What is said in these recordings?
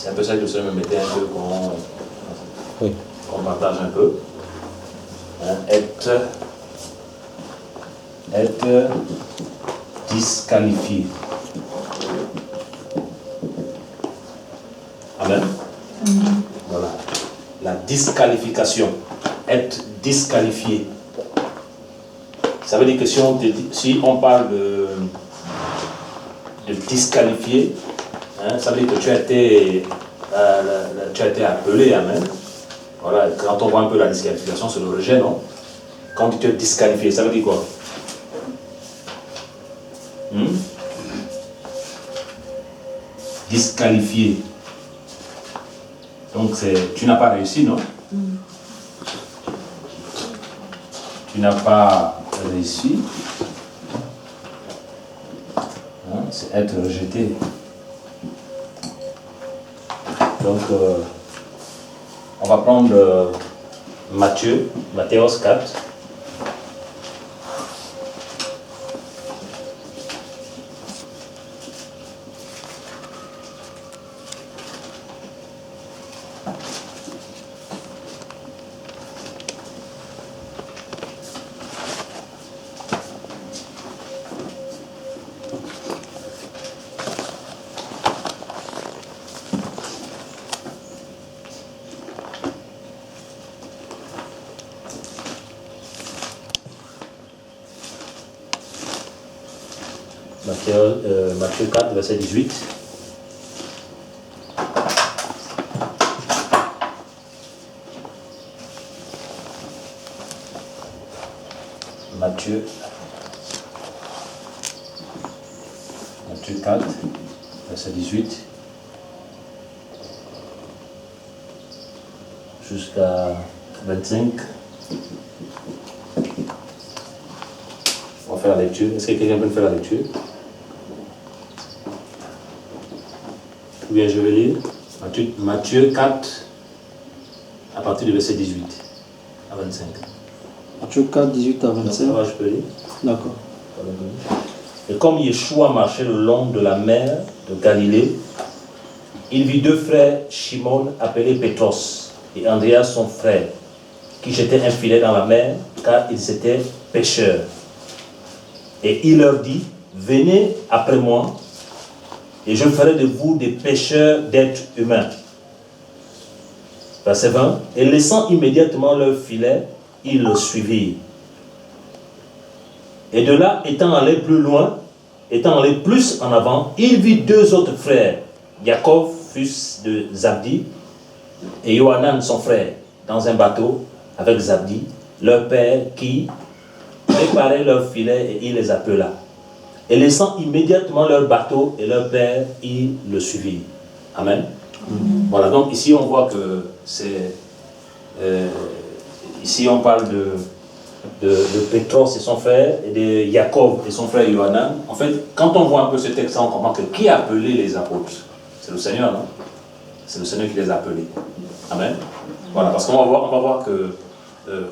C'est un peu ça que le Seigneur me mettait un peu qu'on partage un peu. Hein, être disqualifié. Amen. Voilà. La disqualification. Être disqualifié. Ça veut dire que si on parle de disqualifier, hein, ça veut dire que tu as été appelé. Amen. Voilà. Quand on voit un peu la disqualification, c'est le rejet, non? Quand tu es disqualifié, ça veut dire quoi? Disqualifié. Donc tu n'as pas réussi, non? Tu n'as pas réussi. Hein, c'est être rejeté. Donc, on va prendre Matthieu 4. Matthieu 4, verset 18. Matthieu 4, verset 18. Jusqu'à 25. On va faire la lecture. Est-ce que quelqu'un peut faire la lecture? Ou bien je vais lire Matthieu 4, à partir du verset 18 à 25. Matthieu 4, 18 à 25. Donc, je peux lire. D'accord. Et comme Yeshua marchait le long de la mer de Galilée, il vit deux frères, Shimon appelé Pétros et Andreas son frère, qui jetaient un filet dans la mer, car ils étaient pêcheurs. Et il leur dit, venez après moi, et je ferai de vous des pêcheurs d'êtres humains. Verset 20. Et laissant immédiatement leur filet, ils le suivirent. Et de là, étant allé plus loin, étant allé plus en avant, il vit deux autres frères, Jacob, fils de Zabdi, et Johanan, son frère, dans un bateau avec Zabdi, leur père, qui préparait leur filet, et il les appela. Et laissant immédiatement leur bateau et leur père, ils le suivirent. Amen. Voilà, donc ici on voit que c'est... ici on parle de Pétros et son frère, et de Jacob et son frère Johanan. En fait, quand on voit un peu ce texte, on comprend que qui a appelé les apôtres? C'est le Seigneur, non? C'est le Seigneur qui les a appelés. Amen. Voilà, parce qu'on va voir que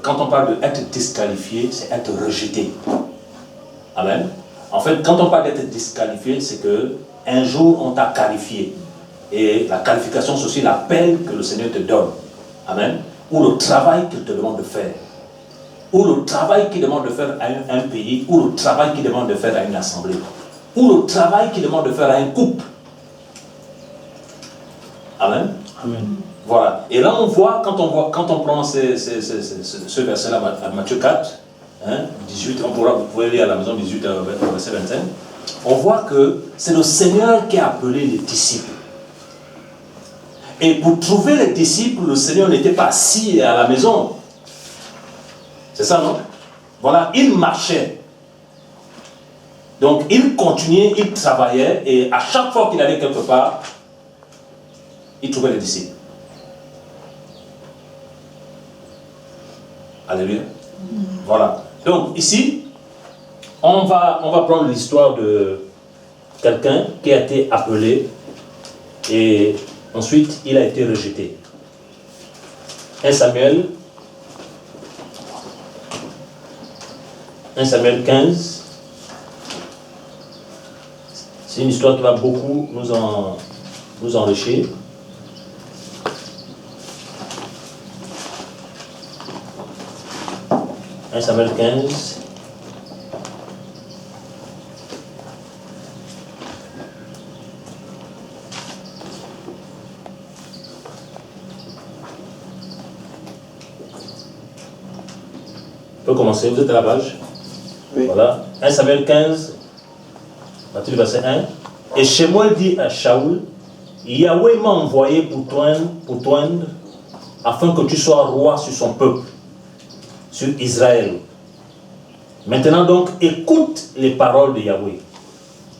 quand on parle d'être disqualifié, c'est être rejeté. Amen. En fait, quand on parle d'être disqualifié, c'est que un jour on t'a qualifié. Et la qualification, c'est aussi l'appel que le Seigneur te donne. Amen. Ou le travail qu'il te demande de faire. Ou le travail qu'il demande de faire à un pays. Ou le travail qu'il demande de faire à une assemblée. Ou le travail qu'il demande de faire à un couple. Amen. Amen. Voilà. Et là, on voit, quand on prend ce verset-là, Matthieu 4, hein, 18, vous pouvez lire à la maison 18 verset 25, on voit que c'est le Seigneur qui a appelé les disciples. Et pour trouver les disciples, le Seigneur n'était pas assis à la maison. C'est ça, non? Voilà, il marchait. Donc, il continuait, il travaillait, et à chaque fois qu'il allait quelque part, il trouvait les disciples. Alléluia. Voilà. Donc, ici, on va prendre l'histoire de quelqu'un qui a été appelé et ensuite il a été rejeté. 1 Samuel 15. C'est une histoire qui va beaucoup nous enrichir. 1 Samuel 15. On peut commencer, vous êtes à la page. Oui. Voilà. 1 Samuel 15, à partir du verset 1. Et Shemuel dit à Shaoul, Yahweh m'a envoyé pour t'oindre, afin que tu sois roi sur son peuple, sur Israël. Maintenant donc, écoute les paroles de Yahweh.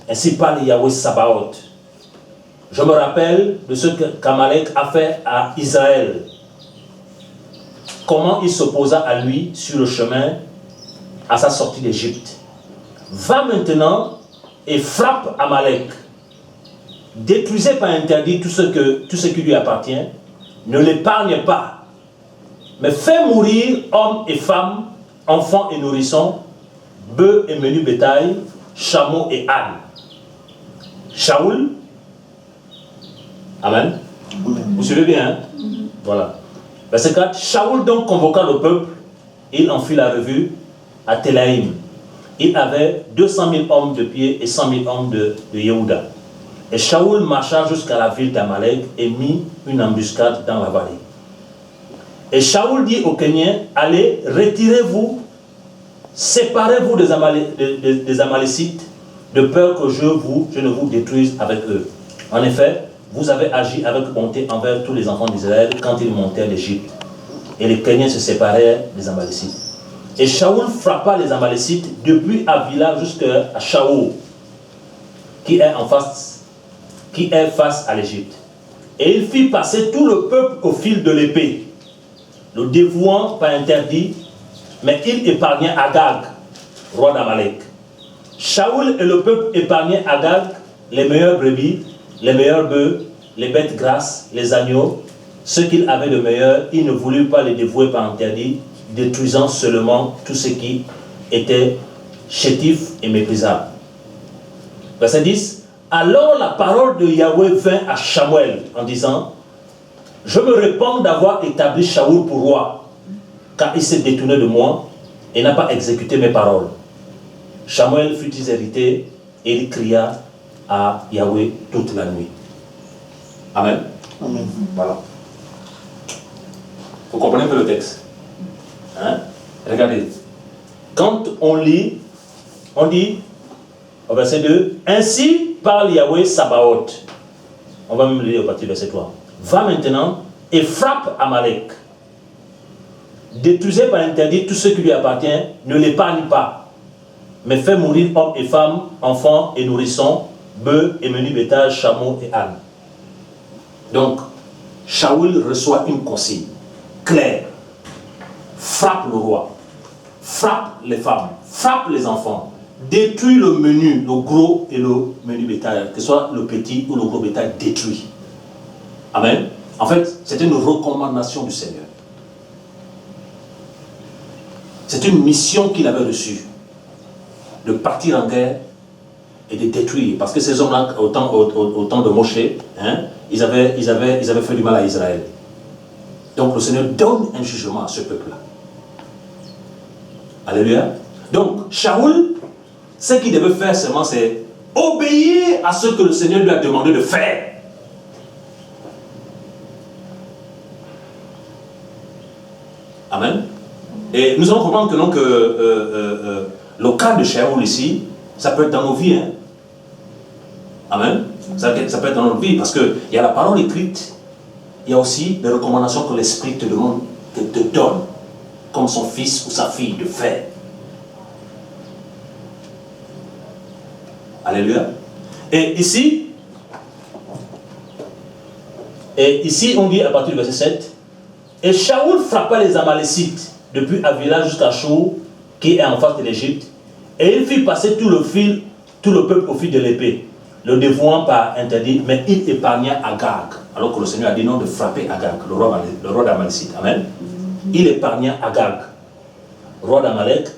Ainsi parle Yahweh Sabaoth. Je me rappelle de ce qu'Amalek a fait à Israël. Comment il s'opposa à lui sur le chemin à sa sortie d'Égypte. Va maintenant et frappe Amalek. Détruisez par interdit tout ce qui lui appartient. Ne l'épargne pas. Mais fais mourir hommes et femmes, enfants et nourrissons, bœufs et menus bétail, chameaux et ânes. Shaoul. Amen. Vous suivez bien, hein? Voilà. Verset 4. Shaoul donc convoqua le peuple. Il en fit la revue à Télaïm. Il avait 200 000 hommes de pied et 100 000 hommes de Yehuda. Et Shaoul marcha jusqu'à la ville d'Amalek et mit une embuscade dans la vallée. Et Shaoul dit aux Kéniens, allez, retirez-vous, séparez-vous des Amalécites, de peur que je ne vous détruise avec eux. En effet, vous avez agi avec bonté envers tous les enfants d'Israël quand ils montèrent d'Égypte. Et les Kéniens se séparèrent des Amalécites. Et Shaoul frappa les Amalécites depuis Avila jusqu'à Shaoul, qui est face à l'Égypte. Et il fit passer tout le peuple au fil de l'épée, le dévouant par interdit, mais il épargnait Agag, roi d'Amalek. Shaoul et le peuple épargnaient Agag, les meilleures brebis, les meilleurs bœufs, les bêtes grasses, les agneaux, ce qu'il avait de meilleur. Il ne voulut pas les dévouer par interdit, détruisant seulement tout ce qui était chétif et méprisable. Verset 10. Alors la parole de Yahweh vint à Shamuel en disant, je me répands d'avoir établi Shaoul pour roi, car il s'est détourné de moi et n'a pas exécuté mes paroles. Shamuel fut irrité et il cria à Yahweh toute la nuit. Amen. Amen. Voilà. Vous comprenez un peu le texte, hein? Regardez. Quand on lit, on dit, au verset 2, ainsi parle Yahweh Sabaoth. On va même lire au partir du verset 3. Va maintenant et frappe Amalek. Détruisez par interdit tout ce qui lui appartient, ne l'épargne pas, mais fais mourir hommes et femmes, enfants et nourrissons, bœufs et menus bétail, chameaux et ânes. Donc, Shaoul reçoit une consigne claire. Frappe le roi, frappe les femmes, frappe les enfants, détruit le menu, le gros et le menu bétail, que ce soit le petit ou le gros bétail, détruit. Amen. En fait, c'est une recommandation du Seigneur. C'est une mission qu'il avait reçue, de partir en guerre et de détruire. Parce que ces hommes-là, au temps de Moshe, hein, ils avaient fait du mal à Israël. Donc le Seigneur donne un jugement à ce peuple-là. Alléluia. Donc, Shaoul, ce qu'il devait faire seulement, c'est obéir à ce que le Seigneur lui a demandé de faire. Amen. Et nous allons comprendre que donc, le cas de Shaoul ici, ça peut être dans nos vies. Hein. Amen. Ça peut être dans notre vie parce qu'il y a la parole écrite, il y a aussi les recommandations que l'Esprit te demande, te donne, comme son fils ou sa fille, de faire. Alléluia. Et ici, on dit à partir du verset 7, et Shaoul frappa les Amalécites depuis Avila jusqu'à Shur, qui est en face de l'Égypte, et il fit passer tout le peuple au fil de l'épée, le dévouant par interdit, mais il épargna Agag, alors que le Seigneur a dit non de frapper Agag, le roi d'Amalécite. Amen. Il épargna Agag, roi d'Amalek.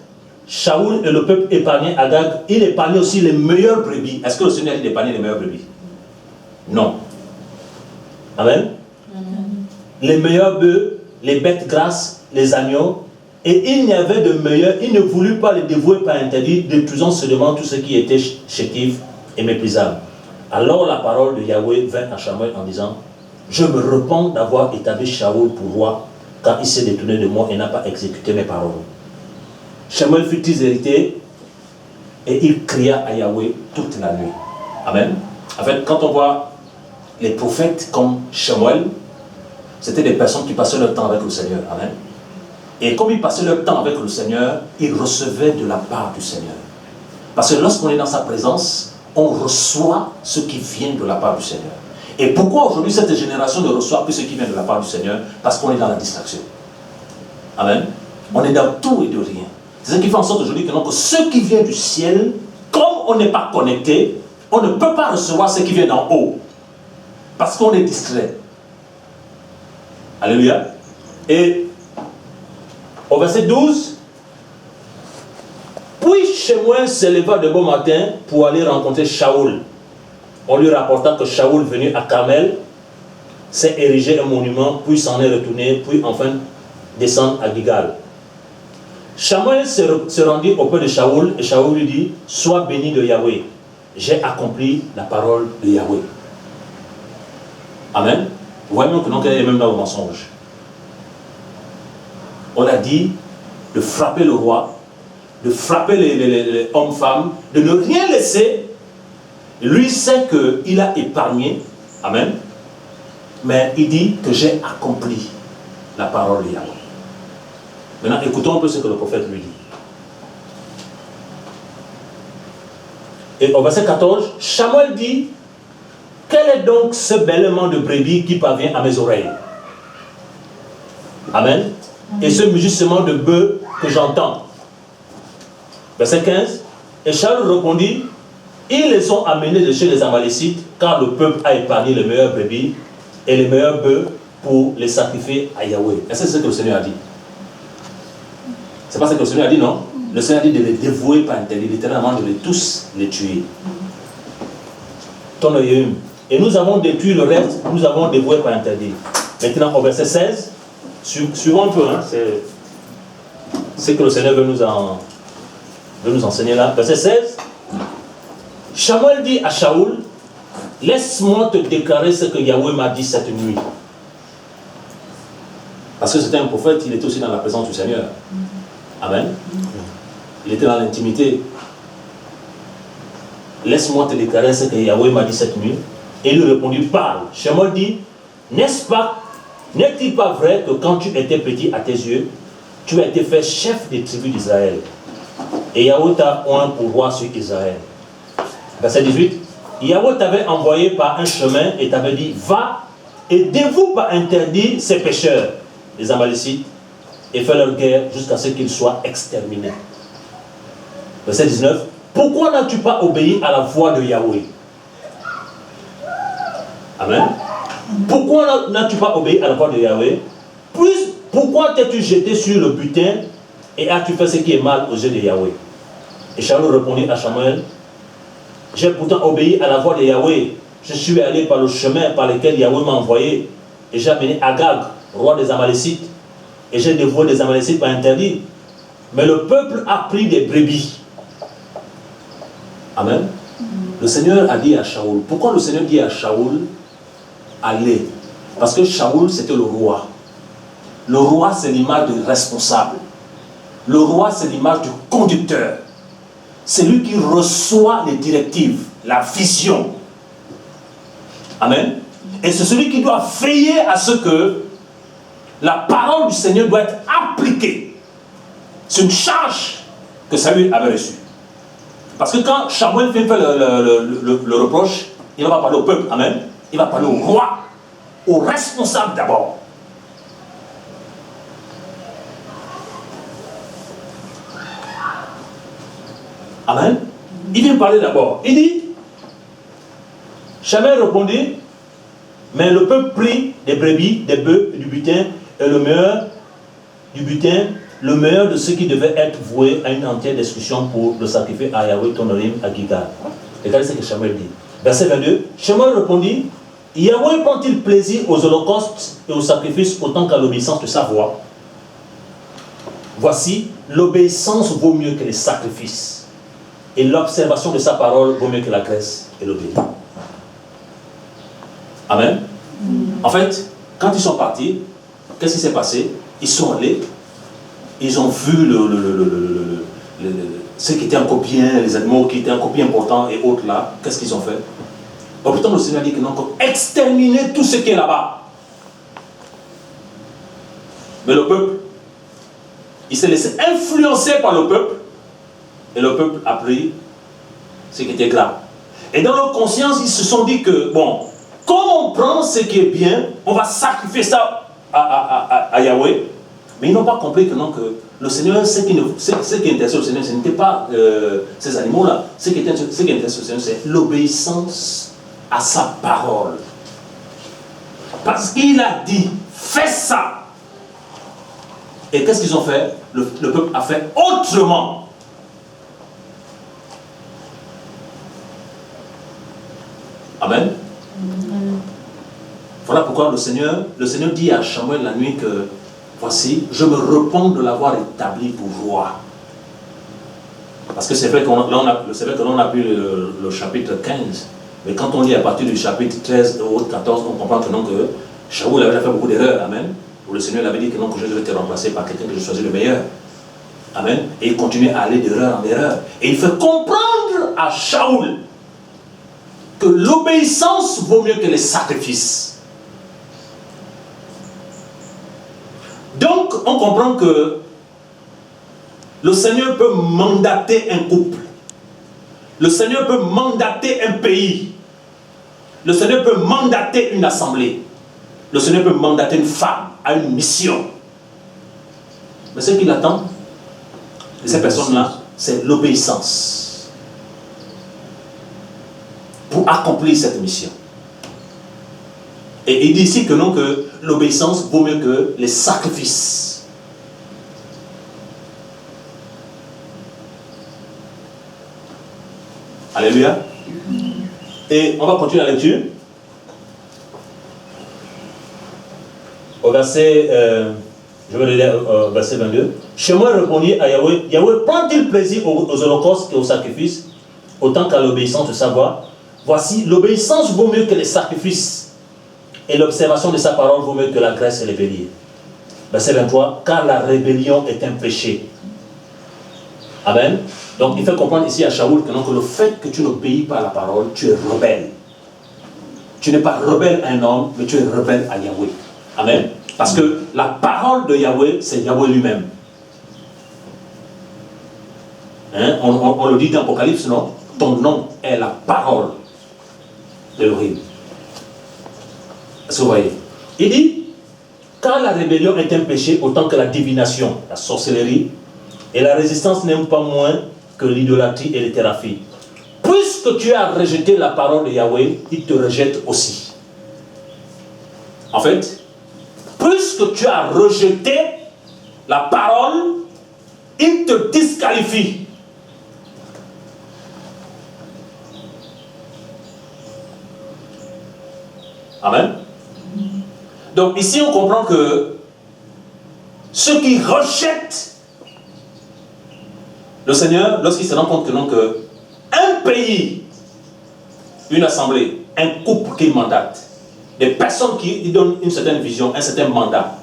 Shaoul et le peuple épargnaient Agag, il épargnait aussi les meilleures brebis. Est-ce que le Seigneur a dit d'épargner les meilleures brebis? Non. Amen. Les meilleurs bœufs, les bêtes grasses, les agneaux, Et il n'y avait de meilleur, il ne voulut pas les dévouer par interdit, détruisant seulement tout ce qui était chétif et méprisable. Alors la parole de Yahweh vint à Samuel en disant, je me repens d'avoir établi Shaoul pour roi, car il s'est détourné de moi et n'a pas exécuté mes paroles. Samuel fut irrité et il cria à Yahweh toute la nuit. Amen. En fait, quand on voit les prophètes comme Samuel, c'était des personnes qui passaient leur temps avec le Seigneur. Amen. Et comme ils passaient leur temps avec le Seigneur, ils recevaient de la part du Seigneur. Parce que lorsqu'on est dans sa présence, on reçoit ce qui vient de la part du Seigneur. Et pourquoi aujourd'hui cette génération ne reçoit plus ce qui vient de la part du Seigneur? Parce qu'on est dans la distraction. Amen. On est dans tout et de rien. C'est ce qui fait en sorte aujourd'hui que ce qui vient du ciel, comme on n'est pas connecté, on ne peut pas recevoir ce qui vient d'en haut. Parce qu'on est distrait. Alléluia. Et au verset 12, puis Samuel s'éleva de bon matin pour aller rencontrer Shaoul. On lui rapporta que Shaoul, venu à Carmel, s'est érigé un monument, puis s'en est retourné, puis enfin descendre à Gilgal. Samuel se rendit auprès de Shaoul, et Shaoul lui dit, sois béni de Yahweh, j'ai accompli la parole de Yahweh. Amen. Voyons que nous est même dans le mensonge. On a dit de frapper le roi, de frapper les hommes-femmes, de ne rien laisser. Lui sait qu'il a épargné. Amen. Mais il dit que j'ai accompli la parole de Yahweh. Maintenant, écoutons un peu ce que le prophète lui dit. Et au verset 14, Samuel dit, quel est donc ce bêlement de brebis qui parvient à mes oreilles? Amen. Et ce mugissement de bœuf que j'entends. Verset 15. Et Shaoul répondit, ils les ont amenés de chez les Amalécites, car le peuple a épargné les meilleurs brebis et les meilleurs bœufs pour les sacrifier à Yahweh. Est-ce que c'est ce que le Seigneur a dit? C'est pas ce que le Seigneur a dit, non? Le Seigneur a dit de les dévouer par interdit, littéralement de les tous les tuer. Et nous avons détruit le reste, nous avons dévoué par interdit. Maintenant, au verset 16, suivons un peu, hein, c'est ce que le Seigneur veut nous enseigner là. Verset 16. Samuel dit à Shaoul, laisse-moi te déclarer ce que Yahweh m'a dit cette nuit. Parce que c'était un prophète, il était aussi dans la présence du Seigneur. Amen. Il était dans l'intimité. Laisse-moi te déclarer ce que Yahweh m'a dit cette nuit. Et il lui répondit, parle. Samuel dit, n'est-il pas vrai que quand tu étais petit à tes yeux, tu as été fait chef des tribus d'Israël? Et Yahweh t'a oint pour roi sur Israël. Verset 18. Yahweh t'avait envoyé par un chemin et t'avait dit, va et dévoue par interdit ces pécheurs, les Amalécites, et fais leur guerre jusqu'à ce qu'ils soient exterminés. Verset 19. Pourquoi n'as-tu pas obéi à la voix de Yahweh? Amen. Pourquoi n'as-tu pas obéi à la voix de Yahweh? Pourquoi t'es-tu jeté sur le butin et as-tu fait ce qui est mal aux yeux de Yahweh? Et Shaoul répondit à Samuel, j'ai pourtant obéi à la voix de Yahweh. Je suis allé par le chemin par lequel Yahweh m'a envoyé et j'ai amené Agag, roi des Amalécites, et j'ai dévoué des Amalécites par interdit. Mais le peuple a pris des brebis. Amen. Le Seigneur a dit à Shaoul. Pourquoi le Seigneur dit à Shaoul, allez? Parce que Shaoul, c'était le roi. Le roi, c'est l'image du responsable. Le roi, c'est l'image du conducteur. C'est lui qui reçoit les directives, la vision. Amen. Et c'est celui qui doit veiller à ce que la parole du Seigneur doit être appliquée. C'est une charge que Saül avait reçue. Parce que quand Samuel fait le reproche, il ne va pas parler au peuple. Amen. Il va parler au roi, au responsable d'abord. Amen. Il vient parler d'abord. Il dit, Samuel répondit, mais le peuple prit des brebis, des bœufs et du butin, et le meilleur du butin, le meilleur de ceux qui devaient être voués à une entière discussion pour le sacrifier à Yahweh ton Elohim à Gilgal. Regardez ce que Samuel dit. Verset 22, Samuel répondit, Yahweh prend-il plaisir aux holocaustes et aux sacrifices autant qu'à l'obéissance de sa voix? Voici, l'obéissance vaut mieux que les sacrifices. Et l'observation de sa parole vaut mieux que la graisse et l'obéissance. Amen. En fait, quand ils sont partis, qu'est-ce qui s'est passé? Ils sont allés, ils ont vu ceux qui étaient encore bien, les animaux qui étaient encore bien importants et autres là. Qu'est-ce qu'ils ont fait? Pourtant, le Seigneur dit qu'ils n'ont exterminé tout ce qui est là-bas. Mais le peuple, il s'est laissé influencer par le peuple, et le peuple a pris ce qui était grave. Et dans leur conscience, ils se sont dit que, bon, comme on prend ce qui est bien, on va sacrifier ça à Yahweh. Mais ils n'ont pas compris que non, que le Seigneur, ce qui intéressait au Seigneur, ce n'était pas ces animaux-là. Ce qui intéressait au Seigneur, c'est l'obéissance à sa parole. Parce qu'il a dit, fais ça. Et qu'est-ce qu'ils ont fait? Le peuple a fait autrement. Amen. Voilà pourquoi le Seigneur dit à Samuel la nuit que voici, je me repens de l'avoir établi pour roi. Parce que c'est vrai que l'on a pris le chapitre 15, mais quand on lit à partir du chapitre 13 ou 14, on comprend que non, que Shaoul avait fait beaucoup d'erreurs. Amen. Où le Seigneur avait dit que non, que je devais te remplacer par quelqu'un que je choisis le meilleur. Amen. Et il continue à aller d'erreur en erreur. Et il fait comprendre à Shaoul que l'obéissance vaut mieux que les sacrifices. Donc, on comprend que le Seigneur peut mandater un couple. Le Seigneur peut mandater un pays. Le Seigneur peut mandater une assemblée. Le Seigneur peut mandater une femme à une mission. Mais ce qu'il attend de ces personnes-là, c'est l'obéissance pour accomplir cette mission. Et il dit ici que non, que l'obéissance vaut mieux que les sacrifices. Alléluia. Et on va continuer la lecture. Au verset, je vais le lire au verset 22. Shemuel répondit à Yahweh, Yahweh prend-il plaisir aux holocaustes et aux sacrifices, autant qu'à l'obéissance de sa voix? Voici, l'obéissance vaut mieux que les sacrifices, et l'observation de sa parole vaut mieux que la graisse et les béliers. Verset 23, car la rébellion est un péché. Amen. Donc il fait comprendre ici à Shaoul que, non, que le fait que tu n'obéis pas à la parole, tu es rebelle. Tu n'es pas rebelle à un homme, mais tu es rebelle à Yahweh. Amen. Parce que la parole de Yahweh, c'est Yahweh lui-même. Hein? On le dit dans l'Apocalypse, non? Ton nom est la parole d'Elohim. Est-ce que vous voyez? Il dit, car la rébellion est un péché autant que la divination, la sorcellerie, et la résistance n'aime pas moins que l'idolâtrie et les théraphies. Puisque tu as rejeté la parole de Yahweh, il te rejette aussi. En fait, puisque tu as rejeté la parole, il te disqualifie. Amen. Donc ici on comprend que ceux qui rejettent le Seigneur, lorsqu'ils se rendent compte que non, que un pays, une assemblée, un couple qu'il mandate, des personnes qui lui donnent une certaine vision, un certain mandat,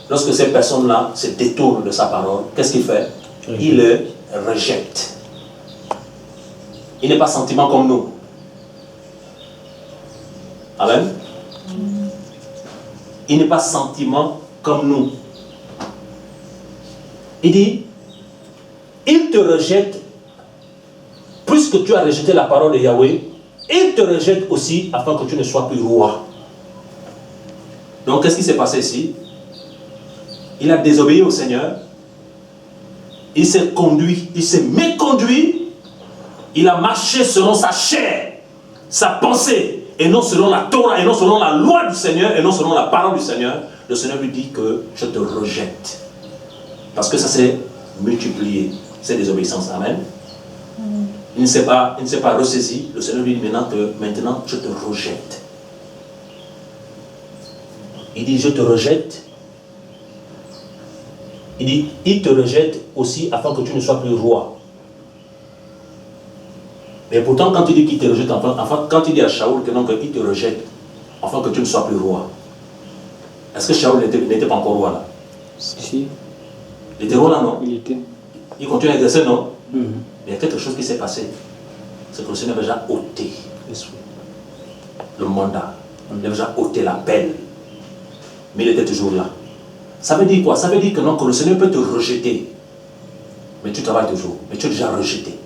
lorsque ces personnes-là se détournent de sa parole, qu'est-ce qu'il fait? Il le rejette. Il n'est pas sentiment comme nous. Amen. Il n'est pas sentiment comme nous. Il dit, il te rejette, puisque tu as rejeté la parole de Yahweh, il te rejette aussi afin que tu ne sois plus roi. Donc qu'est-ce qui s'est passé ici? Il a désobéi au Seigneur, il s'est conduit, il s'est méconduit, il a marché selon sa chair, sa pensée, et non selon la Torah, et non selon la loi du Seigneur, et non selon la parole du Seigneur. Le Seigneur lui dit que je te rejette. Parce que ça s'est multiplié, cette désobéissance. Amen. Il ne s'est pas ressaisi. Le Seigneur lui dit maintenant je te rejette. Il dit je te rejette. Il dit, il te rejette aussi afin que tu ne sois plus roi. Mais pourtant, quand il dit qu'il te rejette, enfin, quand il dit à Shaoul que non, qu'il te rejette afin que tu ne sois plus roi, est-ce que Shaoul n'était pas encore roi là? Si. Il était roi là, non? Il était. Il continue à exercer, non? Mhm. Mais il y a quelque chose qui s'est passé. C'est que le Seigneur avait déjà ôté le mandat. Il avait déjà ôté l'appel. Mais il était toujours là. Ça veut dire quoi? Ça veut dire que non, que le Seigneur peut te rejeter. Mais tu travailles toujours. Mais tu es déjà rejeté.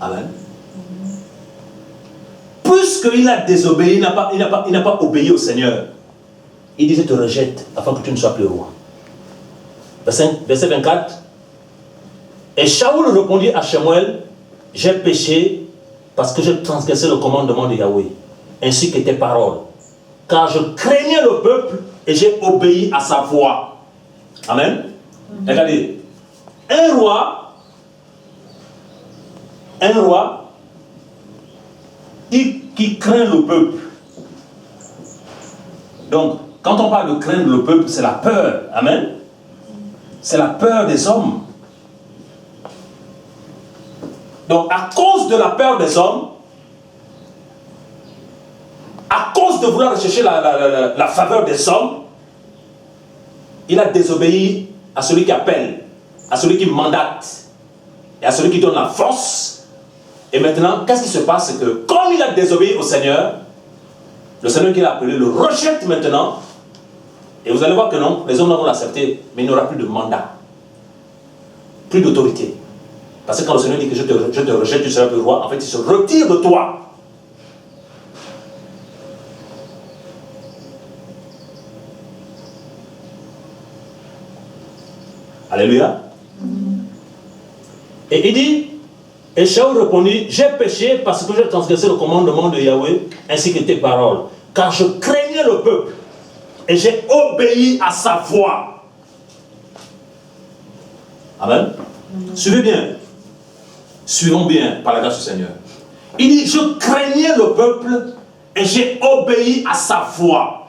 Amen. Puisqu'il a désobéi, il n'a pas obéi au Seigneur. Il dit, je te rejette afin que tu ne sois plus roi. Verset 24. Et Shaoul répondit à Shemuel, j'ai péché parce que j'ai transgressé le commandement de Yahweh, ainsi que tes paroles. Car je craignais le peuple et j'ai obéi à sa voix. Amen. Regardez, un roi, qui craint le peuple. Donc, quand on parle de craindre le peuple, c'est la peur. Amen. C'est la peur des hommes. Donc, à cause de la peur des hommes, à cause de vouloir rechercher la faveur des hommes, il a désobéi à celui qui appelle, à celui qui mandate, et à celui qui donne la force. Et maintenant, qu'est-ce qui se passe? C'est que, comme il a désobéi au Seigneur, le Seigneur qui l'a appelé le rejette maintenant. Et vous allez voir que non, les hommes vont l'accepter, mais il n'y aura plus de mandat, plus d'autorité. Parce que quand le Seigneur dit que je te rejette, tu seras plus roi, en fait, il se retire de toi. Alléluia. Et il dit, et Shaoul répondit, j'ai péché parce que j'ai transgressé le commandement de Yahweh ainsi que tes paroles. Car je craignais le peuple et j'ai obéi à sa voix. Amen. Suivez bien. Suivons bien par la grâce du Seigneur. Il dit, je craignais le peuple et j'ai obéi à sa voix.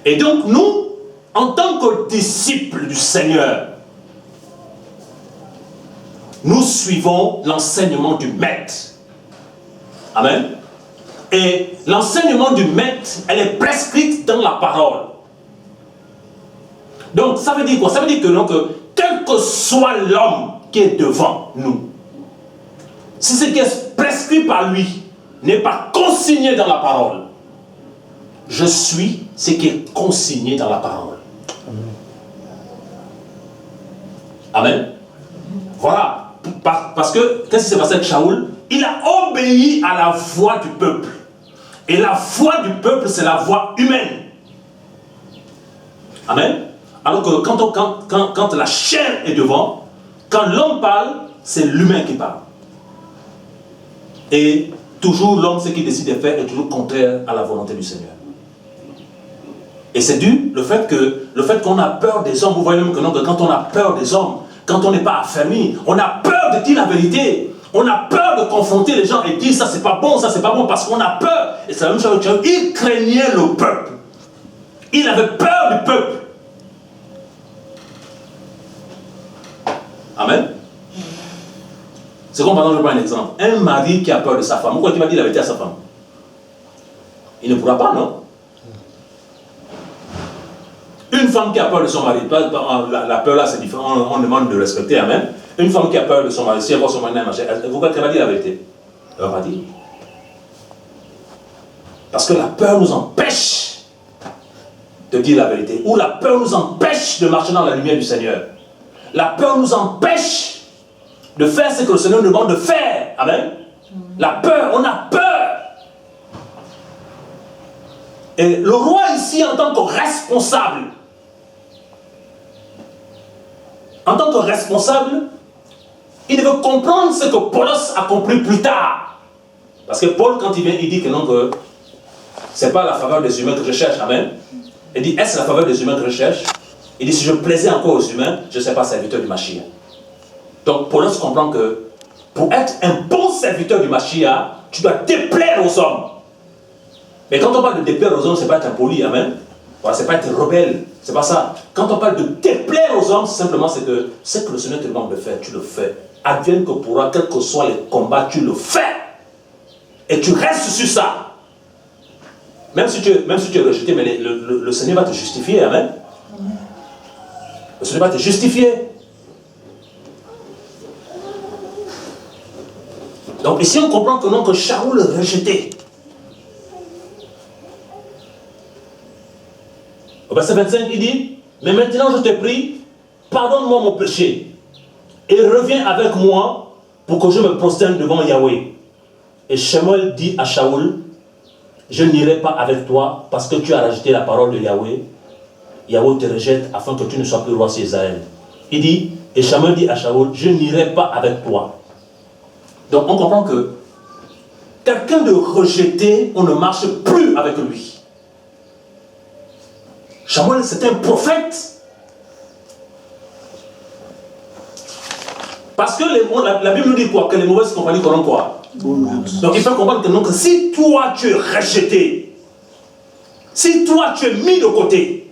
Et donc nous, en tant que disciples du Seigneur, nous suivons l'enseignement du maître. Amen. Et l'enseignement du maître, elle est prescrite dans la parole. Donc ça veut dire quoi? Ça veut dire que, donc, quel que soit l'homme qui est devant nous, si ce qui est prescrit par lui n'est pas consigné dans la parole, je suis ce qui est consigné dans la parole. Amen. Voilà. Parce que, qu'est-ce qui s'est passé avec Shaoul? Il a obéi à la voix du peuple. Et la voix du peuple, c'est la voix humaine. Amen. Alors que quand la chair est devant, quand l'homme parle, c'est l'humain qui parle. Et toujours l'homme, ce qu'il décide de faire est toujours contraire à la volonté du Seigneur. Et c'est dû le fait qu'on a peur des hommes. Vous voyez même que quand on a peur des hommes, quand on n'est pas affermi, on a peur de dire la vérité. On a peur de confronter les gens et dire ça c'est pas bon, parce qu'on a peur. Et c'est la même chose. Il craignait le peuple. Il avait peur du peuple. Amen. C'est comme par exemple, je prends un exemple. Un mari qui a peur de sa femme. Pourquoi il va dire la vérité à sa femme? Il ne pourra pas, non? Une femme qui a peur de son mari, la peur là c'est différent, on demande de respecter, amen. Une femme qui a peur de son mari, si elle voit son mari, vous croyez qu'elle va dire la vérité? Elle va dire. Parce que la peur nous empêche de dire la vérité. Ou la peur nous empêche de marcher dans la lumière du Seigneur. La peur nous empêche de faire ce que le Seigneur nous demande de faire. Amen. La peur, on a peur. Et le roi ici, en tant que responsable, il devait comprendre ce que Paulos a compris plus tard. Parce que Paul, quand il vient, il dit que non, que ce n'est pas la faveur des humains que je cherche. Amen. Il dit, est-ce la faveur des humains que je cherche? Il dit, si je plaisais encore aux humains, je ne serais pas serviteur du Mashiach. Donc Paulos comprend que Pour être un bon serviteur du Mashiach, tu dois déplaire aux hommes. Mais quand on parle de déplaire aux hommes, ce n'est pas être impoli, amen. Voilà, ce n'est pas être rebelle, c'est pas ça. Quand on parle de déplaire aux hommes, simplement c'est que ce que le Seigneur te demande de faire, tu le fais. Advienne que pourra, quels que soient les combats, tu le fais. Et tu restes sur ça. Même si tu es rejeté, mais le Seigneur va te justifier, amen. Le Seigneur va te justifier. Donc ici on comprend que non, que Shaoul est rejeté. Au verset 25, il dit, mais maintenant je te prie, pardonne-moi mon péché et reviens avec moi pour que je me prosterne devant Yahweh. Et Shemuel dit à Shaoul, je n'irai pas avec toi parce que tu as rejeté la parole de Yahweh. Yahweh te rejette afin que tu ne sois plus roi sur Israël. Il dit, et Shemuel dit à Shaoul, je n'irai pas avec toi. Donc on comprend que quelqu'un de rejeté, on ne marche plus avec lui. Shamuel, c'est un prophète. Parce que la Bible nous dit quoi? Que les mauvaises compagnies corrompent quoi? Donc il faut comprendre que, donc, si toi tu es rejeté, si toi tu es mis de côté,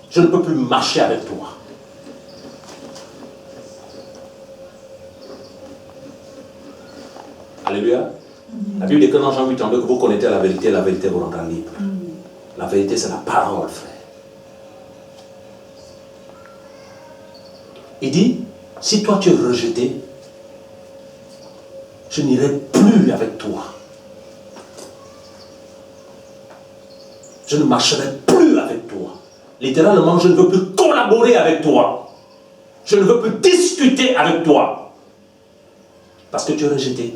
je ne peux plus marcher avec toi. Alléluia. La Bible dit que dans Jean 8, que vous connaissez la vérité vous rendra libre. La vérité, c'est la parole, frère. Il dit, si toi tu es rejeté, je n'irai plus avec toi. Je ne marcherai plus avec toi. Littéralement, je ne veux plus collaborer avec toi. Je ne veux plus discuter avec toi. Parce que tu es rejeté.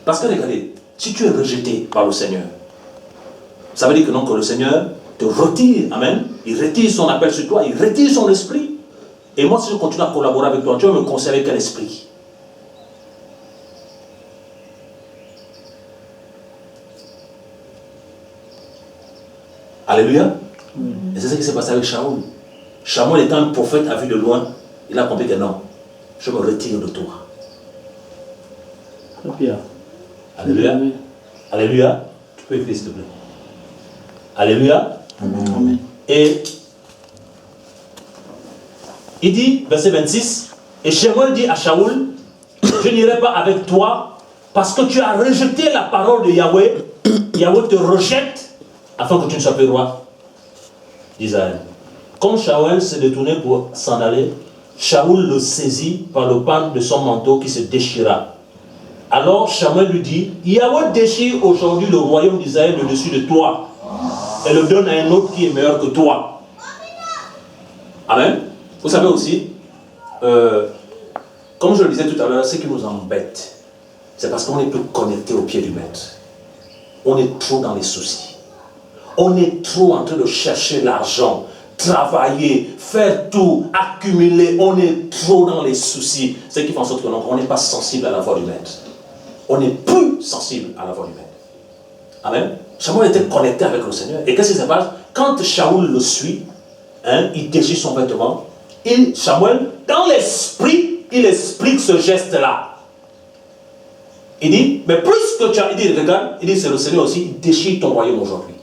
Parce que regardez, si tu es rejeté par le Seigneur, ça veut dire que non, que le Seigneur te retire, amen. Il retire son appel sur toi, il retire son esprit. Et moi, si je continue à collaborer avec toi, tu vas me conserver quel esprit? Alléluia. Et c'est ce qui s'est passé avec Shaoul. Shaoul étant un prophète à vue de loin, il a compris que non, je me retire de toi. Alléluia. Alléluia. Tu peux écrire s'il te plaît. Alléluia. Amen. Et il dit, verset 26, et Shemuel dit à Shaoul, je n'irai pas avec toi parce que tu as rejeté la parole de Yahweh. Yahweh te rejette afin que tu ne sois plus roi d'Israël. Quand Shaoul s'est détourné pour s'en aller, Shaoul le saisit par le pan de son manteau qui se déchira. Alors Shamuel lui dit, Yahweh déchire aujourd'hui le royaume d'Israël de dessus de toi et le donne à un autre qui est meilleur que toi. Amen. Vous savez aussi, comme je le disais tout à l'heure, ce qui nous embête, c'est parce qu'on n'est plus connecté au pied du maître. On est trop dans les soucis. On est trop en train de chercher l'argent, travailler, faire tout, accumuler. On est trop dans les soucis. Ce qui fait en sorte que on n'est pas sensible à la voix du maître. On n'est plus sensible à la voix du maître. Amen. Shamuel était connecté avec le Seigneur. Et qu'est-ce qui se passe? Quand Shaoul le suit, il déchire son vêtement. Shamuel, dans l'esprit, il explique ce geste-là. Il dit, mais plus que tu as, il dit, regarde, il dit, c'est le Seigneur aussi, il déchire ton royaume aujourd'hui.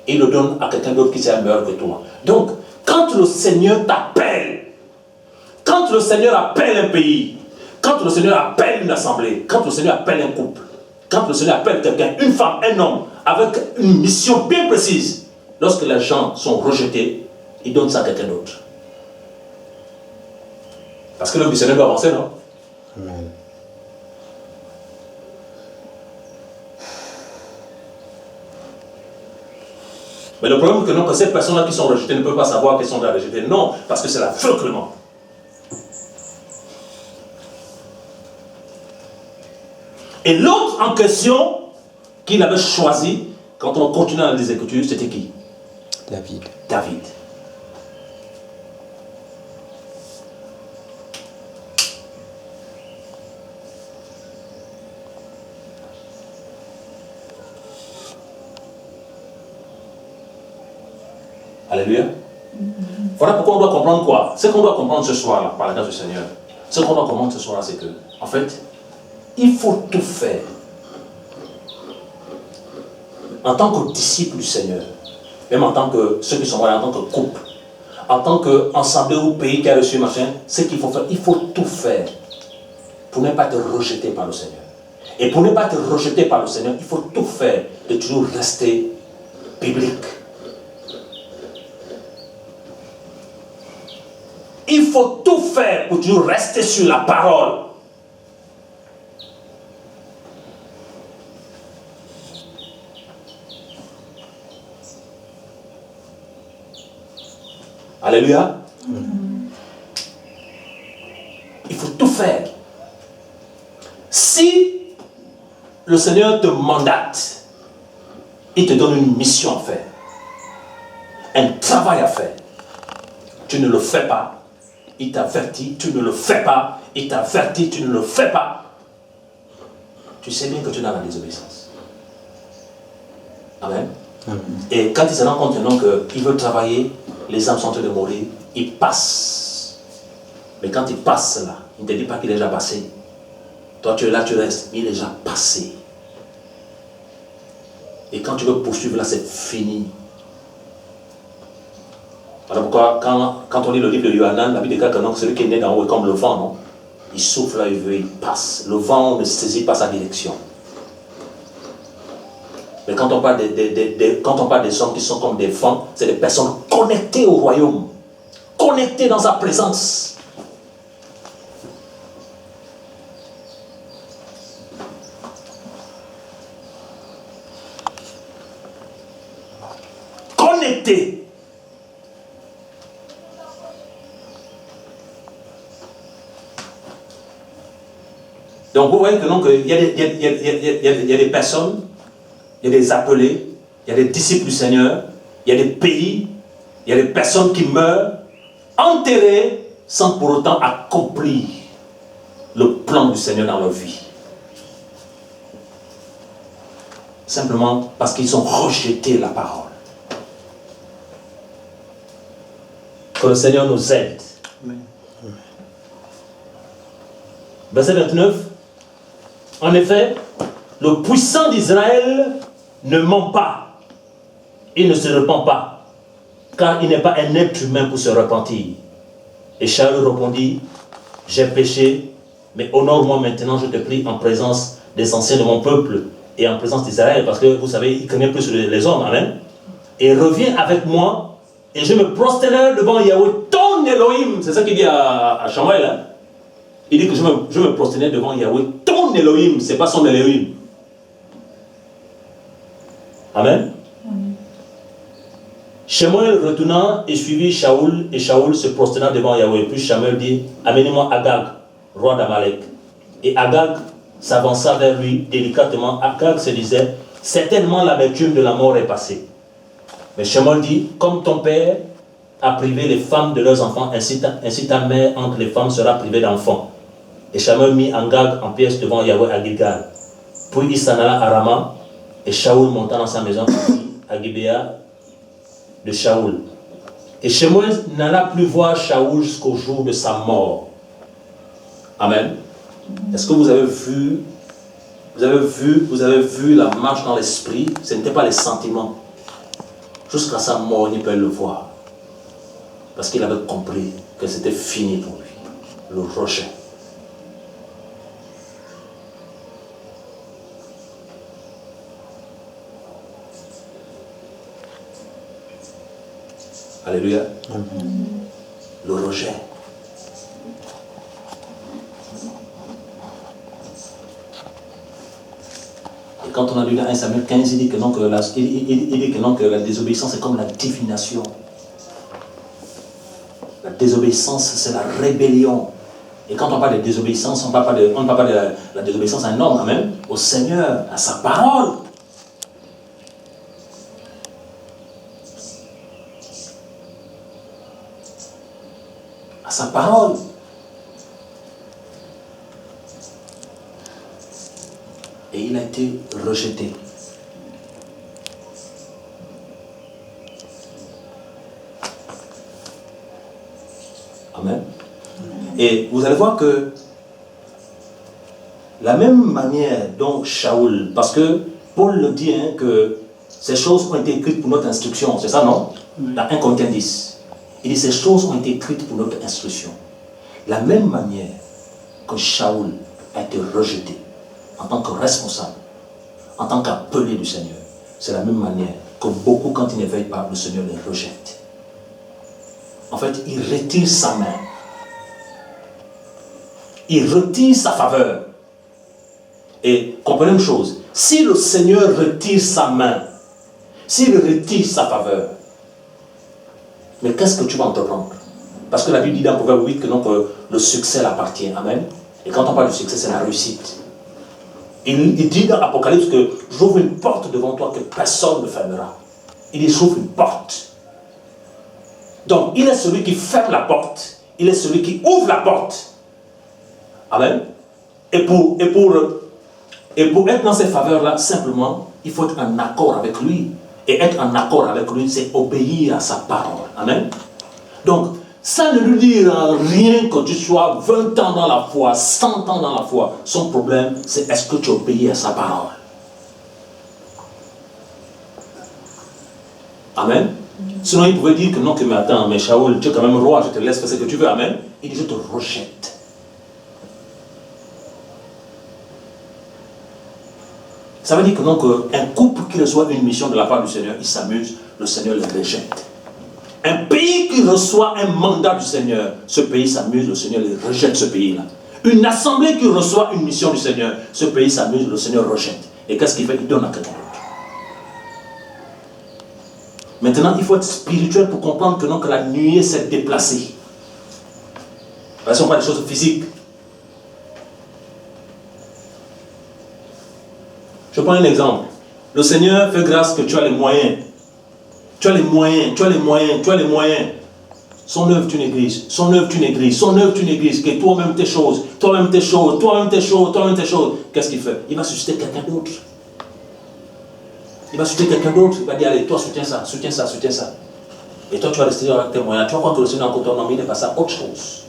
Et il le donne à quelqu'un d'autre qui sera meilleur que toi. Donc, quand le Seigneur t'appelle, quand le Seigneur appelle un pays, quand le Seigneur appelle une assemblée, quand le Seigneur appelle un couple, quand le Seigneur appelle quelqu'un, une femme, un homme, avec une mission bien précise, lorsque les gens sont rejetés, il donne ça à quelqu'un d'autre. Parce que le missionnaire doit avancer, non? Amen. Mais le problème, c'est que, non, que ces personnes-là qui sont rejetées ne peuvent pas savoir qu'elles sont déjà rejetées. Non, parce que c'est l'aveuglement. Et l'autre en question qu'il avait choisi, quand on continue dans les Écritures, c'était qui? David. David. Alléluia. Voilà pourquoi on doit comprendre quoi? Ce qu'on doit comprendre ce soir-là, par la grâce du Seigneur, Ce qu'on doit comprendre ce soir, c'est que, en fait, il faut tout faire. En tant que disciple du Seigneur, même en tant que ceux qui sont là, en tant que couple, en tant qu'assemblée ou pays qui a reçu machin, ce qu'il faut faire, il faut tout faire pour ne pas être rejeté par le Seigneur. Et pour ne pas être rejeté par le Seigneur, il faut tout faire de toujours rester biblique. Il faut tout faire pour toujours rester sur la parole. Alléluia. Il faut tout faire. Si le Seigneur te mandate, il te donne une mission à faire, un travail à faire, tu ne le fais pas, il t'avertit, tu ne le fais pas, il t'avertit, tu ne le fais pas, tu sais bien que tu es dans la désobéissance. Amen. Et quand il se rend compte maintenant qu'il veut travailler, les âmes sont en train de mourir, il passe. Mais quand il passe là, il ne te dit pas qu'il est déjà passé. Toi tu es là, tu restes, il est déjà passé. Et quand tu veux poursuivre là, c'est fini. Voilà pourquoi quand on lit le livre de Yohanan, la Bible déclare que non, celui qui est né d'en haut est comme le vent, non? Il souffle là, il veut, il passe. Le vent ne saisit pas sa direction. Mais quand on parle des hommes qui sont comme des vents, c'est des personnes connectées au royaume, connectées dans sa présence. Connectées. Donc vous voyez que donc il y a des personnes, il y a des appelés, il y a des disciples du Seigneur, il y a des pays, il y a des personnes qui meurent, enterrées, sans pour autant accomplir le plan du Seigneur dans leur vie. Simplement parce qu'ils ont rejeté la parole. Que le Seigneur nous aide. Amen. Verset 29. En effet, le puissant d'Israël ne ment pas. Il ne se repent pas, car il n'est pas un être humain pour se repentir. Et Shaul répondit, j'ai péché, mais honore-moi maintenant, je te prie, en présence des anciens de mon peuple et en présence d'Israël, parce que vous savez, il connaît plus les hommes, amen. Et reviens avec moi, et je me prosternerai devant Yahweh, ton Elohim. C'est ça qu'il dit à Samuel, hein? Il dit que je me prosternerai devant Yahweh, ton Elohim, c'est pas son Elohim. Amen. Samuel retourna et suivit Shaoul, et Shaoul se prosterna devant Yahweh. Puis Samuel dit, amenez-moi Agag, roi d'Amalek. Et Agag s'avança vers lui délicatement. Agag se disait, certainement l'amertume de la mort est passée. Mais Samuel dit, comme ton père a privé les femmes de leurs enfants, ainsi ta mère entre les femmes sera privée d'enfants. Et Samuel mit Agag en pièces devant Yahweh à Gilgal. Puis il s'en alla à Rama, et Shaoul monta dans sa maison à Gibéa de Shaoul. Et Samuel n'alla plus voir Shaoul jusqu'au jour de sa mort. Amen. Est-ce que vous avez vu la marche dans l'esprit? Ce n'était pas les sentiments. Jusqu'à sa mort, il peut le voir. Parce qu'il avait compris que c'était fini pour lui. Le rejet. Alléluia. Amen. Le rejet. Et quand on a lu dans 1 Samuel 15, il dit que, la désobéissance est comme la divination. La désobéissance, c'est la rébellion. Et quand on parle de désobéissance, on ne parle pas de la désobéissance à un homme, même au Seigneur, à sa parole. À sa parole. Et il a été rejeté. Amen. Et vous allez voir que la même manière dont Shaoul, parce que Paul le dit, hein, que ces choses ont été écrites pour notre instruction, c'est ça, non? Dans 1 Corinthiens 10. Il dit ces choses ont été écrites pour notre instruction. La même manière que Shaoul a été rejeté en tant que responsable, en tant qu'appelé du Seigneur, c'est la même manière que beaucoup, quand ils ne veillent pas, le Seigneur les rejette. En fait, il retire sa main. Il retire sa faveur. Et comprenez une chose, si le Seigneur retire sa main, s'il retire sa faveur, mais qu'est-ce que tu vas entreprendre? Parce que la Bible dit dans Proverbe 8 que, donc, le succès l'appartient. Amen. Et quand on parle du succès, c'est la réussite. Il dit dans l'Apocalypse que j'ouvre une porte devant toi que personne ne fermera. Il dit j'ouvre une porte. Donc, il est celui qui ferme la porte. Il est celui qui ouvre la porte. Amen. Et pour être dans ces faveurs-là, simplement, il faut être en accord avec lui. Et être en accord avec lui, c'est obéir à sa parole. Amen. Donc, ça ne lui dit rien que tu sois 20 ans dans la foi, 100 ans dans la foi. Son problème, c'est est-ce que tu obéis à sa parole. Amen. Sinon, il pouvait dire que non, que mais attends, mais Shaoul, tu es quand même roi, je te laisse faire ce que tu veux. Amen. Il dit, je te rejette. Ça veut dire que donc, un couple qui reçoit une mission de la part du Seigneur, il s'amuse, le Seigneur les rejette. Un pays qui reçoit un mandat du Seigneur, ce pays s'amuse, le Seigneur les rejette, ce pays-là. Une assemblée qui reçoit une mission du Seigneur, ce pays s'amuse, le Seigneur rejette. Et qu'est-ce qu'il fait? Il donne à quelqu'un d'autre. Maintenant, il faut être spirituel pour comprendre que, non, que la nuée s'est déplacée. Parce qu'on parle des choses physiques. Je prends un exemple. Le Seigneur fait grâce que tu as les moyens. Tu as les moyens, tu as les moyens, tu as les moyens. Son œuvre, tu négliges. Son œuvre, tu négliges. Son œuvre, tu négliges. Que toi-même tes choses, toi-même tes choses, toi-même tes choses, toi-même tes choses. Qu'est-ce qu'il fait? Il va susciter quelqu'un d'autre. Il va susciter quelqu'un d'autre. Il va dire, allez, toi, soutiens ça, soutiens ça, soutiens ça. Et toi, tu vas rester avec tes moyens. Tu vas croire que le Seigneur encore ton ami, il est passé à autre chose.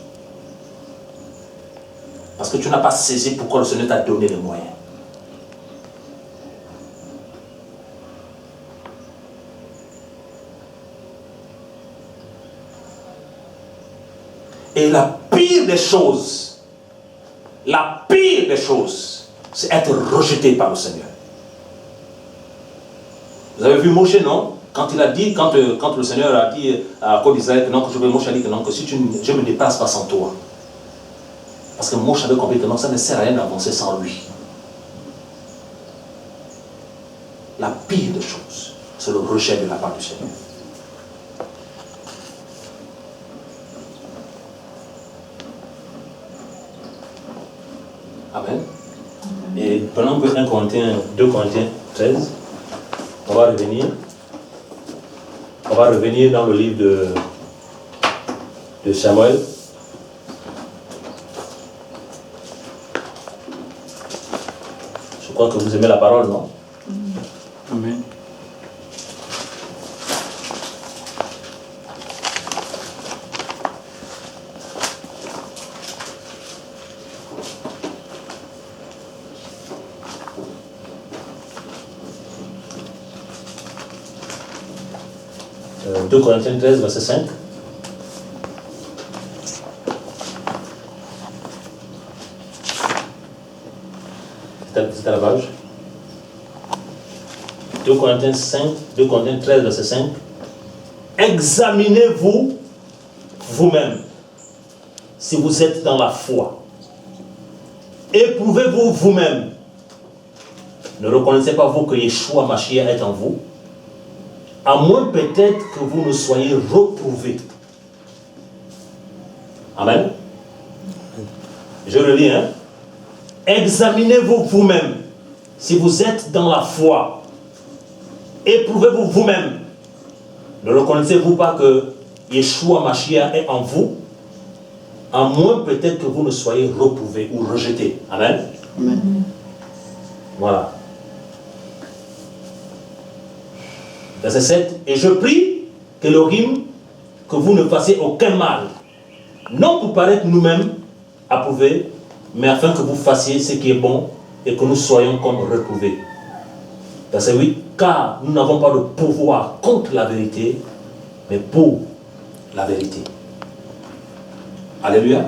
Parce que tu n'as pas saisi pourquoi le Seigneur t'a donné les moyens. Et la pire des choses, c'est être rejeté par le Seigneur. Vous avez vu Moshe, non? Quand il a dit, quand le Seigneur a dit à cause d'Israël que non, que Moshe a dit que non, que si je me dépasse pas sans toi. Parce que Moshe avait compris que non, ça ne sert à rien d'avancer sans lui. La pire des choses, c'est le rejet de la part du Seigneur. Amen. Et pendant que 2 Corinthiens 13, on va revenir dans le livre de Samuel. Je crois que vous aimez la parole, non? Amen. « 2 Corinthiens 13, verset 5. C'est à la page. 2 Corinthiens 13, verset 5. Examinez-vous vous-même si vous êtes dans la foi. Éprouvez-vous vous-même. Ne reconnaissez pas vous que Yeshua Mashiach est en vous, à moins peut-être que vous ne soyez reprouvés. Amen. Je le lis, hein. Examinez-vous vous-même si vous êtes dans la foi. Éprouvez-vous vous-même. Ne reconnaissez-vous pas que Yeshua Mashiach est en vous, à moins peut-être que vous ne soyez reprouvés ou rejetés. Amen. Amen. Voilà. Verset 7. Et je prie qu'Elohim, que vous ne fassiez aucun mal non pour paraître nous-mêmes approuvés, mais afin que vous fassiez ce qui est bon et que nous soyons comme reprouvés. Verset 8, car nous n'avons pas de pouvoir contre la vérité, mais pour la vérité. Alléluia.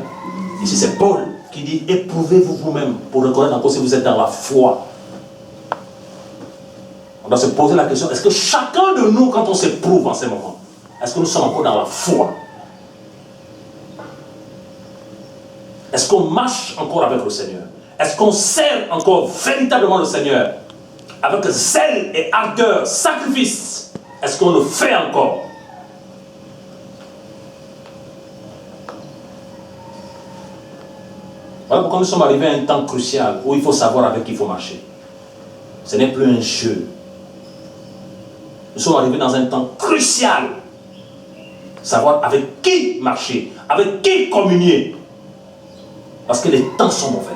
Ici c'est Paul qui dit, éprouvez-vous vous-même pour reconnaître encore si vous êtes dans la foi. On doit se poser la question, est-ce que chacun de nous, quand on s'éprouve en ces moments, est-ce que nous sommes encore dans la foi? Est-ce qu'on marche encore avec le Seigneur? Est-ce qu'on sert encore véritablement le Seigneur avec zèle et ardeur, sacrifice? Est-ce qu'on le fait encore? Voilà pourquoi nous sommes arrivés à un temps crucial où il faut savoir avec qui il faut marcher. Ce n'est plus un jeu. Nous sommes arrivés dans un temps crucial. Savoir avec qui marcher, avec qui communier. Parce que les temps sont mauvais.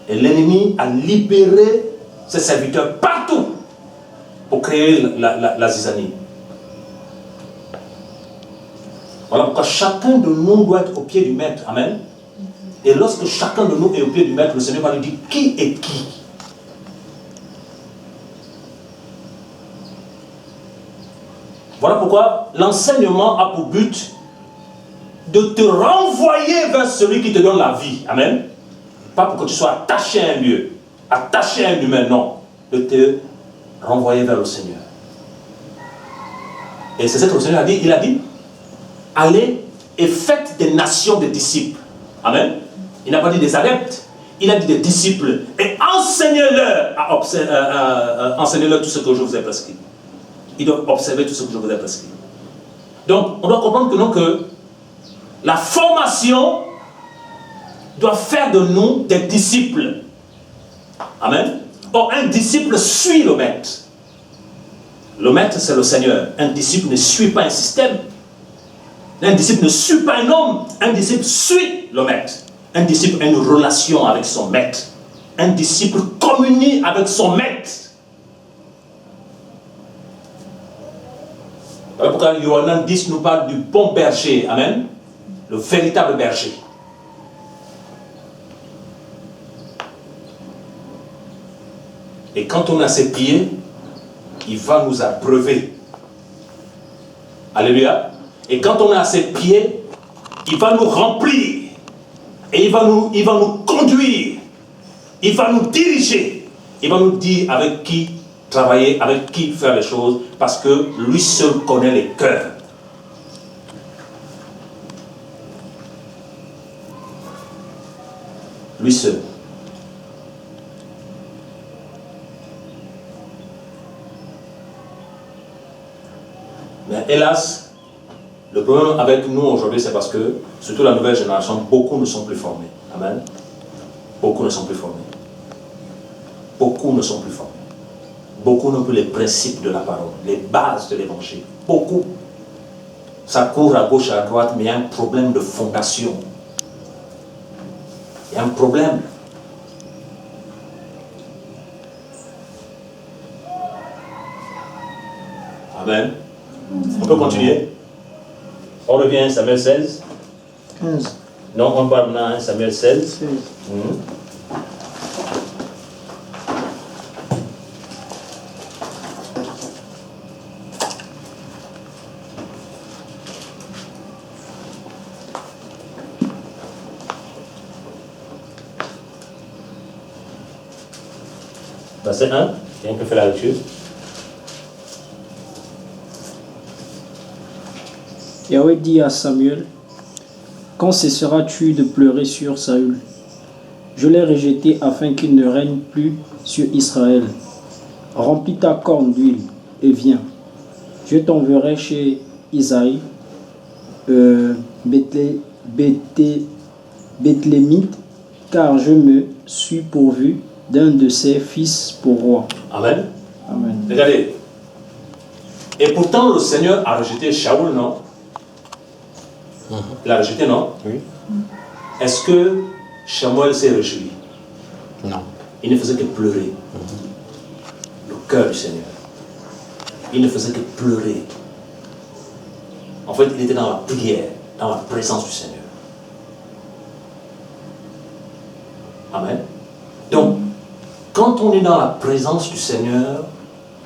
Et l'ennemi a libéré ses serviteurs partout pour créer la zizanie. Voilà pourquoi chacun de nous doit être au pied du maître. Amen. Et lorsque chacun de nous est au pied du maître, le Seigneur va lui dire qui est qui. Voilà pourquoi l'enseignement a pour but de te renvoyer vers celui qui te donne la vie. Amen. Pas pour que tu sois attaché à un lieu, attaché à un humain, non. De te renvoyer vers le Seigneur. Et c'est ce que le Seigneur a dit. Il a dit, allez et faites des nations des disciples. Amen. Il n'a pas dit des adeptes, il a dit des disciples. Et enseignez-leur enseignez-leur tout ce que je vous ai prescrit. Ils doivent observer tout ce que je vous ai prescrit. Donc, on doit comprendre que, non, que la formation doit faire de nous des disciples. Amen. Or, un disciple suit le maître. Le maître, c'est le Seigneur. Un disciple ne suit pas un système. Un disciple ne suit pas un homme. Un disciple suit le maître. Un disciple a une relation avec son maître. Un disciple communie avec son maître. Voilà pourquoi Yohanan 10 nous parle du bon berger. Amen. Le véritable berger. Et quand on a ses pieds, il va nous abreuver. Alléluia. Et quand on a ses pieds, il va nous remplir. Et il va nous conduire. Il va nous diriger. Il va nous dire avec qui travailler, avec qui faire les choses, parce que lui seul connaît les cœurs. Lui seul. Mais hélas, le problème avec nous aujourd'hui, c'est parce que, surtout la nouvelle génération, beaucoup ne sont plus formés. Amen. Beaucoup ne sont plus formés. Beaucoup ne sont plus formés. Beaucoup n'ont plus les principes de la parole, les bases de l'évangile. Beaucoup. Ça court à gauche et à droite, mais il y a un problème de fondation. Il y a un problème. Amen. On peut continuer. On revient à Samuel 16. 15. Non, on parle maintenant à Samuel 16. 16. Verset 1, quelqu'un peut faire la lecture. Yahweh dit à Samuel, quand cesseras-tu de pleurer sur Saül? Je l'ai rejeté afin qu'il ne règne plus sur Israël. Remplis ta corne d'huile et viens. Je t'enverrai chez Isaïe, Bethlémite, car je me suis pourvu d'un de ses fils pour roi. Amen. Amen. Regardez. Et pourtant, le Seigneur a rejeté Shaoul, non? Il l'a rejeté, non? Oui. Est-ce que Samuel s'est réjoui? Non. Il ne faisait que pleurer. Le cœur du Seigneur. Il ne faisait que pleurer. En fait, il était dans la prière, dans la présence du Seigneur. Amen. Donc, quand on est dans la présence du Seigneur,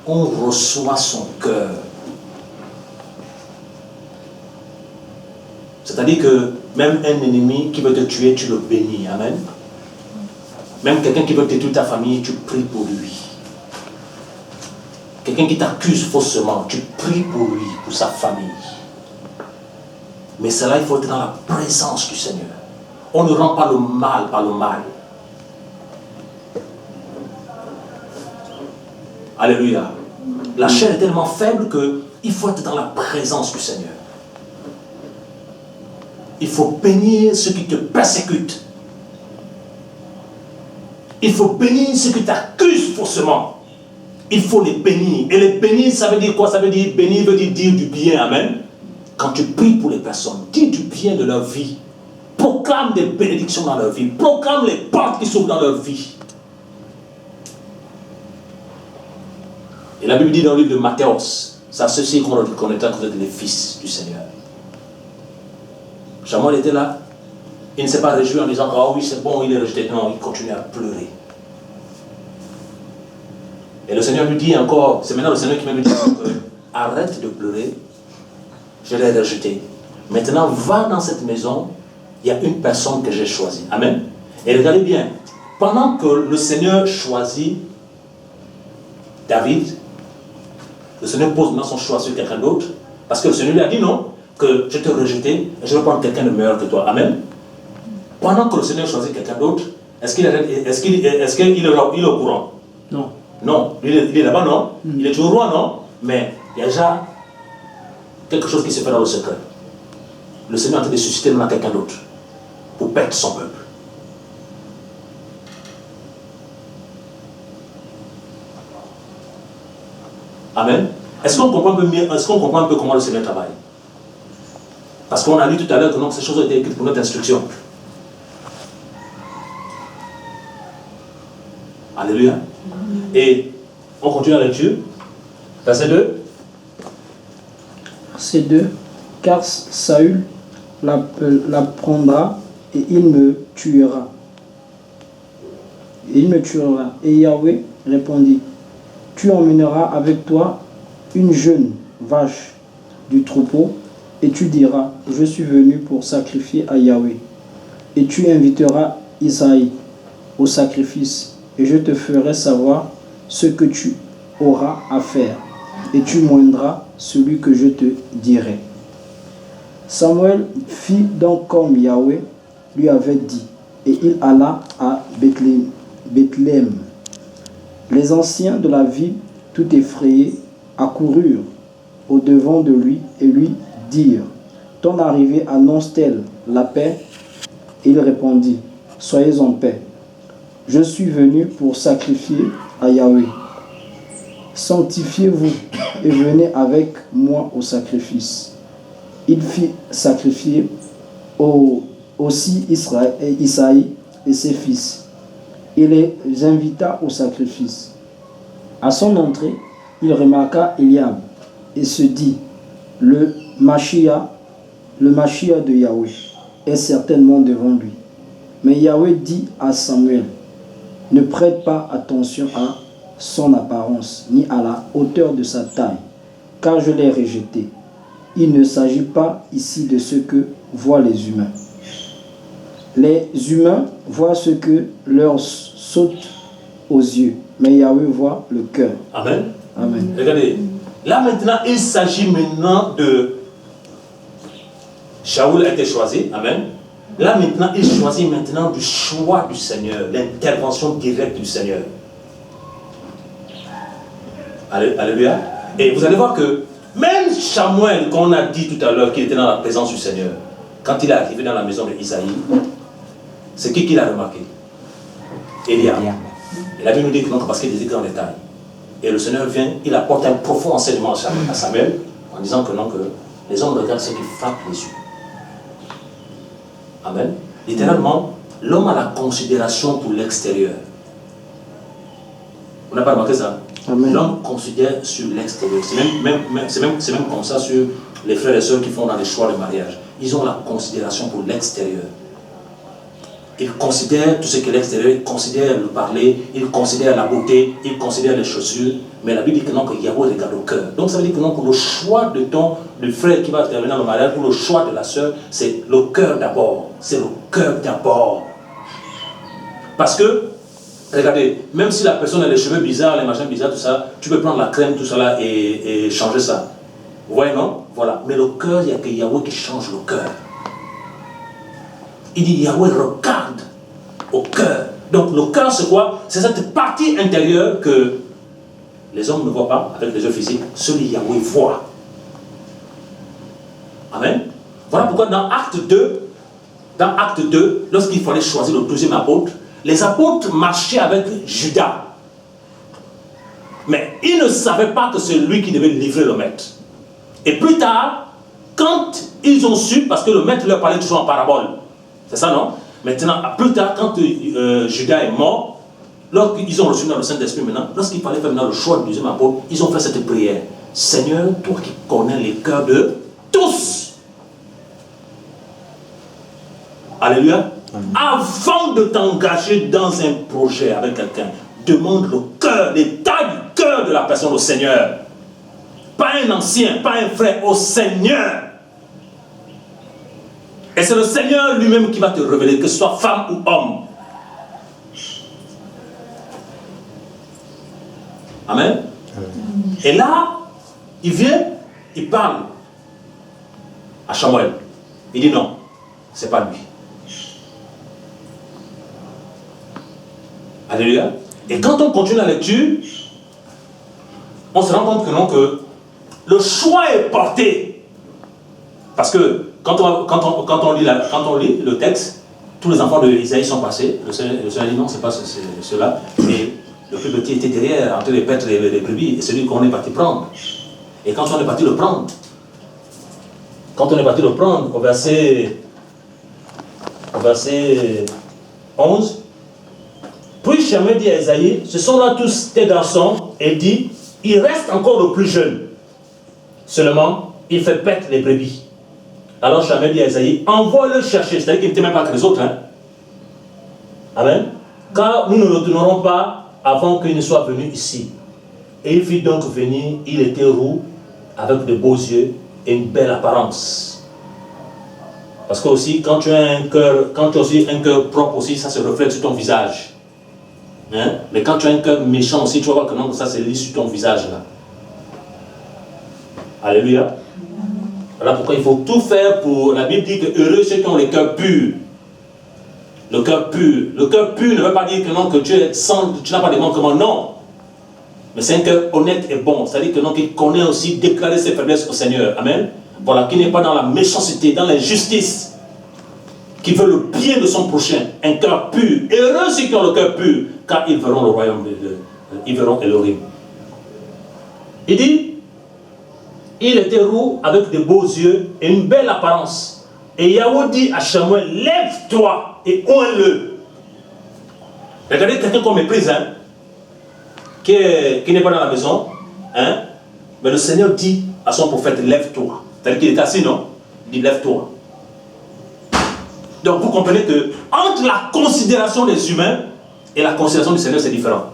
on reçoit son cœur. C'est-à-dire que même un ennemi qui veut te tuer, tu le bénis. Amen. Même quelqu'un qui veut détruire ta famille, tu pries pour lui. Quelqu'un qui t'accuse faussement, tu pries pour lui, pour sa famille. Mais cela, il faut être dans la présence du Seigneur. On ne rend pas le mal par le mal. Alléluia. La chair est tellement faible qu'il faut être dans la présence du Seigneur. Il faut bénir ceux qui te persécutent. Il faut bénir ceux qui t'accusent faussement. Il faut les bénir. Et les bénir, ça veut dire quoi? Ça veut dire bénir, veut dire du bien. Amen. Quand tu pries pour les personnes, dis du bien de leur vie. Proclame des bénédictions dans leur vie. Proclame les portes qui s'ouvrent dans leur vie. Et la Bible dit dans le livre de Matthéos, c'est ceci qu'on est à côté des fils du Seigneur. Samuel était là. Il ne s'est pas réjoui en disant, ah oui, c'est bon, il est rejeté. Non, il continue à pleurer. Et le Seigneur lui dit encore, c'est maintenant le Seigneur qui m'a dit, arrête de pleurer, je l'ai rejeté. Maintenant, va dans cette maison, il y a une personne que j'ai choisie. Amen. Et regardez bien, pendant que le Seigneur choisit David, le Seigneur pose maintenant son choix sur quelqu'un d'autre, parce que le Seigneur lui a dit non, que je t'ai rejeté, et je vais prendre quelqu'un de meilleur que toi. Amen. Pendant que le Seigneur choisit quelqu'un d'autre, est-ce qu'il est au courant? Non. Non. Il est là-bas, non? Il est toujours roi, non? Mais il y a déjà quelque chose qui se fait dans le secret. Le Seigneur est en train de susciter maintenant quelqu'un d'autre pour perdre son peuple. Amen. Est-ce qu'on comprend un peu comment le Seigneur travaille? Parce qu'on a lu tout à l'heure que non, ces choses ont été écrites pour notre instruction. Alléluia. Et on continue la lecture. Verset 2. Verset 2. Car Saül l'apprendra et il me tuera. Et Yahweh répondit, tu emmèneras avec toi une jeune vache du troupeau et tu diras, je suis venu pour sacrifier à Yahweh. Et tu inviteras Isaïe au sacrifice et je te ferai savoir ce que tu auras à faire et tu moindras celui que je te dirai. Samuel fit donc comme Yahweh lui avait dit et il alla à Bethléem. Les anciens de la ville, tout effrayés, accoururent au-devant de lui et lui dirent, ton arrivée annonce-t-elle la paix? Et il répondit, soyez en paix. Je suis venu pour sacrifier à Yahweh. Sanctifiez-vous et venez avec moi au sacrifice. Il fit sacrifier aussi Isaïe et ses fils. Il les invita au sacrifice. À son entrée, il remarqua Eliab et se dit, le Mashiach de Yahweh est certainement devant lui. Mais Yahweh dit à Samuel, ne prête pas attention à son apparence, ni à la hauteur de sa taille, car je l'ai rejeté. Il ne s'agit pas ici de ce que voient les humains. Les humains voient ce que leur saute aux yeux, mais Yahweh voit le cœur. Amen. Amen. Regardez, là maintenant, il s'agit maintenant de... Shaoul a été choisi, amen. Là maintenant, il choisit maintenant du choix du Seigneur, l'intervention directe du Seigneur. Alléluia. Et vous allez voir que même Samuel, qu'on a dit tout à l'heure qu'il était dans la présence du Seigneur, quand il est arrivé dans la maison de Isaïe, c'est qui l'a remarqué? Eliab. Et la Bible nous dit que non, parce qu'il était dans les détails. Et le Seigneur vient, il apporte un profond enseignement à Samuel, en disant que non, que les hommes regardent ce qui frappe les yeux. Amen. Littéralement, l'homme a la considération pour l'extérieur. On n'a pas remarqué ça? L'homme considère sur l'extérieur. C'est même comme ça sur les frères et sœurs qui font dans les choix de mariage. Ils ont la considération pour l'extérieur. il considère tout ce qui est l'extérieur, il considère le parler, il considère la beauté, il considère les chaussures. Mais la Bible dit que non, que Yahweh regarde au cœur. Donc ça veut dire que non, que le choix de le frère qui va terminer dans le mariage, ou le choix de la sœur, c'est le cœur d'abord. C'est le cœur d'abord. Parce que, regardez, même si la personne a les cheveux bizarres, les machins bizarres, tout ça, tu peux prendre la crème, tout ça là, et changer ça. Vous voyez, non? Voilà. Mais le cœur, il n'y a que Yahweh qui change le cœur. Il dit Yahweh regarde au cœur. Donc le cœur c'est quoi? C'est cette partie intérieure que les hommes ne voient pas avec les yeux physiques. Celui Yahweh voit. Amen. Voilà pourquoi dans Acte 2, lorsqu'il fallait choisir le 12e apôtre, les apôtres marchaient avec Judas. Mais ils ne savaient pas que c'est lui qui devait livrer le maître. Et plus tard, quand ils ont su, parce que le maître leur parlait toujours en parabole, c'est ça, non? Maintenant, plus tard, quand Judas est mort, lorsqu'ils ont reçu dans le Saint-Esprit maintenant, lorsqu'il fallait faire maintenant le choix du 12e apôtre, ils ont fait cette prière. Seigneur, toi qui connais les cœurs de tous. Alléluia. Avant de t'engager dans un projet avec quelqu'un, demande le cœur, l'état du cœur de la personne au Seigneur. Pas un ancien, pas un frère, au Seigneur. Et c'est le Seigneur lui-même qui va te révéler, que ce soit femme ou homme. Amen. Et là, il vient, il parle à Samuel. Il dit non, c'est pas lui. Alléluia. Et quand on continue la lecture, on se rend compte que non, que le choix est porté. Parce que quand on lit le texte, tous les enfants de Isaïe sont passés. Le Seigneur dit non, c'est pas cela. Et le plus petit était derrière, entre les paîtres et les brebis. Et celui qu'on est parti prendre. Et quand on est parti le prendre, au verset 11, puis Samuel dit à Isaïe, ce sont là tous tes garçons. Et il dit, il reste encore le plus jeune. Seulement, il fait paître les brebis. Alors Samuel dit à Isaïe, envoie-le chercher. C'est-à-dire qu'il n'était même pas que les autres. Hein? Amen. Car nous ne retournerons pas avant qu'il ne soit venu ici. Et il fit donc venir, il était roux, avec de beaux yeux et une belle apparence. Parce que aussi, quand tu as un cœur propre aussi, ça se reflète sur ton visage. Hein? Mais quand tu as un cœur méchant aussi, tu vas voir que non, ça se lit sur ton visage là. Alléluia. Voilà pourquoi il faut tout faire pour... La Bible dit que heureux ceux qui ont le cœur pur. Le cœur pur. Le cœur pur ne veut pas dire que non, que tu n'as pas de manquements, non. Mais c'est un cœur honnête et bon. C'est-à-dire que non, qu'il connaît aussi déclarer ses faiblesses au Seigneur. Amen. Voilà, qui n'est pas dans la méchanceté, dans l'injustice. Qui veut le bien de son prochain. Un cœur pur. Heureux ceux qui ont le cœur pur, car ils verront le royaume ils verront Elohim. Il dit, il était roux avec de beaux yeux et une belle apparence. Et Yahweh dit à Samuel, lève-toi et oins-le. Regardez quelqu'un qu'on méprise, hein, qui n'est pas dans la maison, hein, mais le Seigneur dit à son prophète, lève-toi. C'est-à-dire qu'il est assis, non? Il dit, lève-toi. Donc vous comprenez que entre la considération des humains et la considération du Seigneur, c'est différent.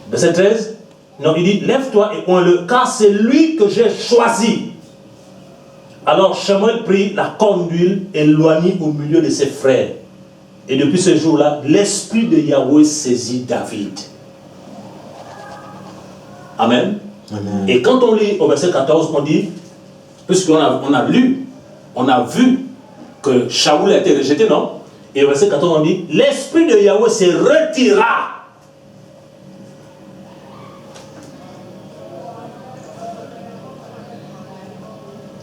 Verset 13, non, il dit, lève-toi et oins-le, car c'est lui que j'ai choisi. Alors Samuel prit la corne d'huile et l'éloignit au milieu de ses frères. Et depuis ce jour-là, l'esprit de Yahweh saisit David. Amen. Amen. Et quand on lit au verset 14, on dit, puisqu'on a lu, on a vu que Shaoul a été rejeté, non? Et au verset 14, on dit, l'esprit de Yahweh se retira.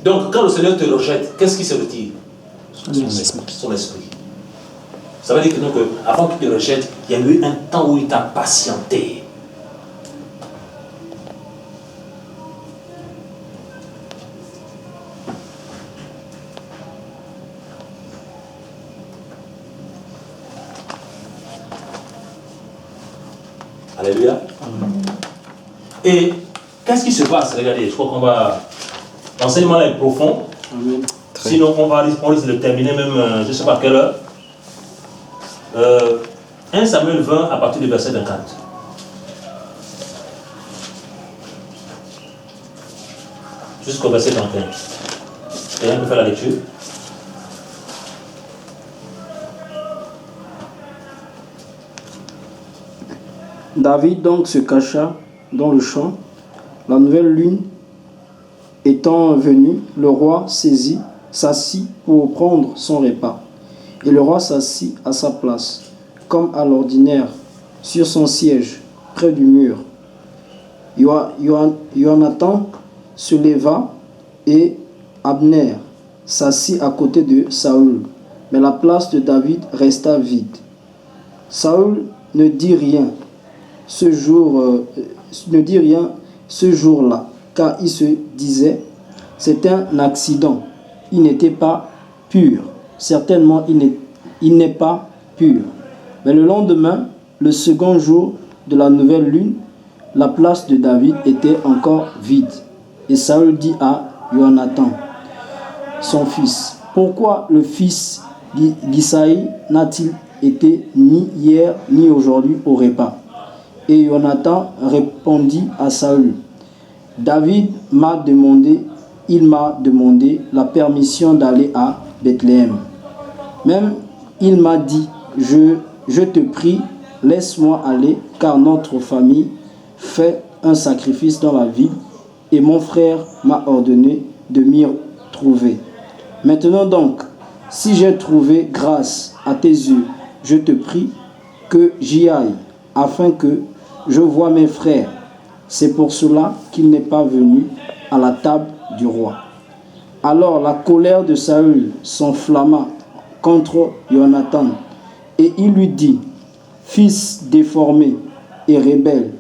Donc, quand le Seigneur te rejette, qu'est-ce qui se retire? Son esprit. Ça veut dire que, avant qu'il te rejette, il y a eu un temps où il t'a patienté. Alléluia. Et qu'est-ce qui se passe? Regardez, je crois qu'on va L'enseignement là est profond. Amen. Sinon, on risque de terminer même, je ne sais pas à quelle heure. 1 Samuel 20 à partir du verset 24. Jusqu'au verset 31. Quelqu'un peut faire la lecture? David donc se cacha dans le champ. La nouvelle lune étant venue, le roi s'assit pour prendre son repas. Et le roi s'assit à sa place, comme à l'ordinaire, sur son siège, près du mur. Jonathan se leva et Abner s'assit à côté de Saül. Mais la place de David resta vide. Saül ne dit rien ce jour-là, car il se disait, c'est un accident, il n'était pas pur, certainement il n'est pas pur. Mais le lendemain, le second jour de la nouvelle lune, la place de David était encore vide. Et Saül dit à Jonathan, son fils, pourquoi le fils d'Isaïe n'a-t-il été ni hier ni aujourd'hui au repas? Et Jonathan répondit à Saül, il m'a demandé la permission d'aller à Bethléem. Même il m'a dit, je te prie, laisse-moi aller, car notre famille fait un sacrifice dans la ville, et mon frère m'a ordonné de m'y trouver. Maintenant donc, si j'ai trouvé grâce à tes yeux, je te prie que j'y aille, afin que je voie mes frères. C'est pour cela qu'il n'est pas venu à la table du roi. Alors la colère de Saül s'enflamma contre Jonathan, et il lui dit, fils déformé et rebelle,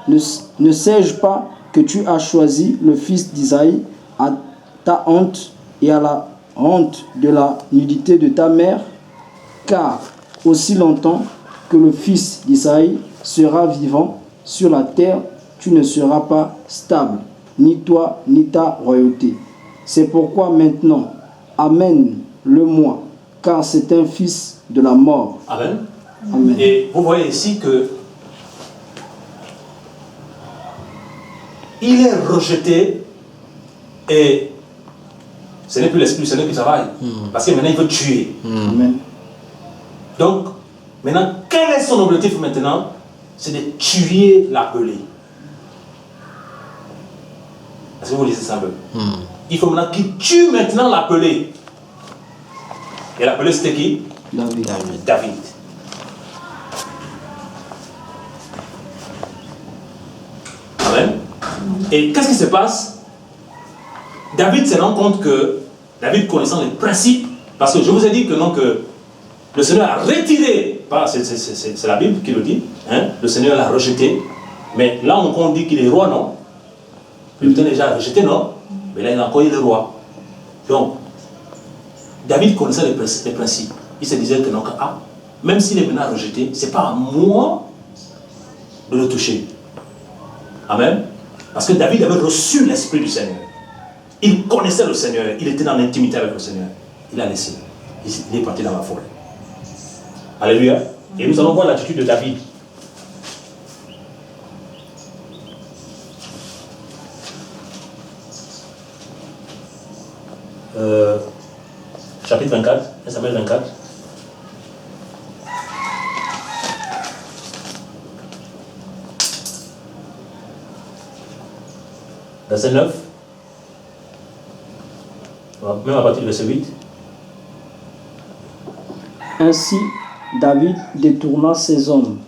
ne sais-je pas que tu as choisi le fils d'Isaïe à ta honte et à la honte de la nudité de ta mère? Car aussi longtemps que le fils d'Isaïe sera vivant sur la terre, tu ne seras pas stable, ni toi, ni ta royauté. C'est pourquoi maintenant, amène-le-moi, car c'est un fils de la mort. Amen. Amen. Et vous voyez ici que il est rejeté et ce n'est plus l'esprit du Seigneur qui travaille. Parce que maintenant il veut tuer. Amen. Donc, maintenant, quel est son objectif maintenant? C'est de tuer l'appelé. Est-ce que vous lisez ça un peu? Il faut maintenant qu'il tue maintenant l'appelé. Et l'appelé c'était qui? David. Amen. Et qu'est-ce qui se passe? David se rend compte que, David connaissant les principes, parce que je vous ai dit que non, que le Seigneur a retiré, c'est la Bible qui le dit, hein, le Seigneur l'a rejeté, mais là on dit qu'il est roi, non? Il était déjà rejeté, non? Mais là il a encore eu le roi. Donc, David connaissait les principes. Il se disait que non, même s'il est maintenant rejeté, ce n'est pas à moi de le toucher. Amen. Parce que David avait reçu l'Esprit du Seigneur. Il connaissait le Seigneur. Il était dans l'intimité avec le Seigneur. Il a laissé. Il est parti dans la forêt. Alléluia. Et nous allons voir l'attitude de David. Chapitre 24, 1 Samuel 24. Verset 9. Même à partir du verset 8. Ainsi, David détourna ses hommes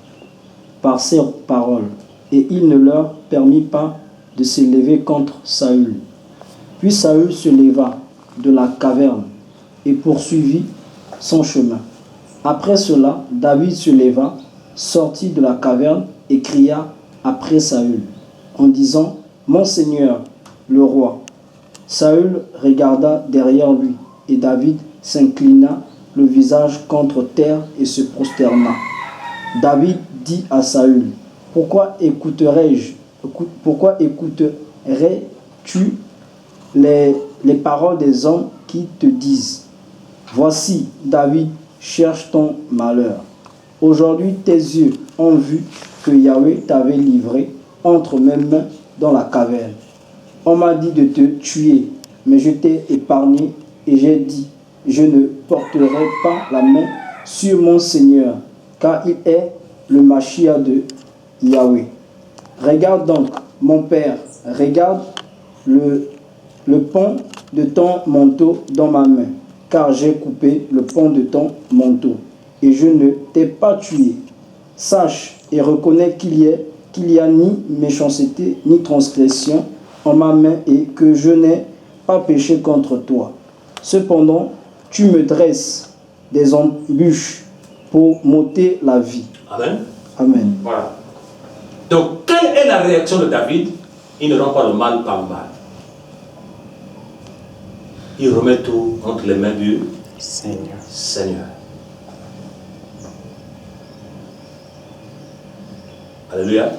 par ses paroles, et il ne leur permit pas de s'élever contre Saül. Puis Saül se leva de la caverne et poursuivit son chemin. Après cela, David se leva, sortit de la caverne et cria après Saül, en disant, « Mon Seigneur, le roi ». Saül regarda derrière lui, et David s'inclina le visage contre terre et se prosterna. David dit à Saül, pourquoi écouterais-tu les paroles des hommes qui te disent, voici, David cherche ton malheur. Aujourd'hui, tes yeux ont vu que Yahweh t'avait livré entre mes mains dans la caverne. On m'a dit de te tuer, mais je t'ai épargné et j'ai dit, je ne porterai pas la main sur mon Seigneur, car il est le Mashiach de Yahweh. Regarde donc, mon père, regarde le pont de ton manteau dans ma main, car j'ai coupé le pont de ton manteau, et je ne t'ai pas tué. Sache et reconnais qu'il y a ni méchanceté ni transgression en ma main, et que je n'ai pas péché contre toi. Cependant, tu me dresses des embûches pour m'ôter la vie. Amen. Amen. Voilà. Donc, quelle est la réaction de David? Il ne rend pas le mal par le mal. Il remet tout entre les mains du Seigneur. Alléluia.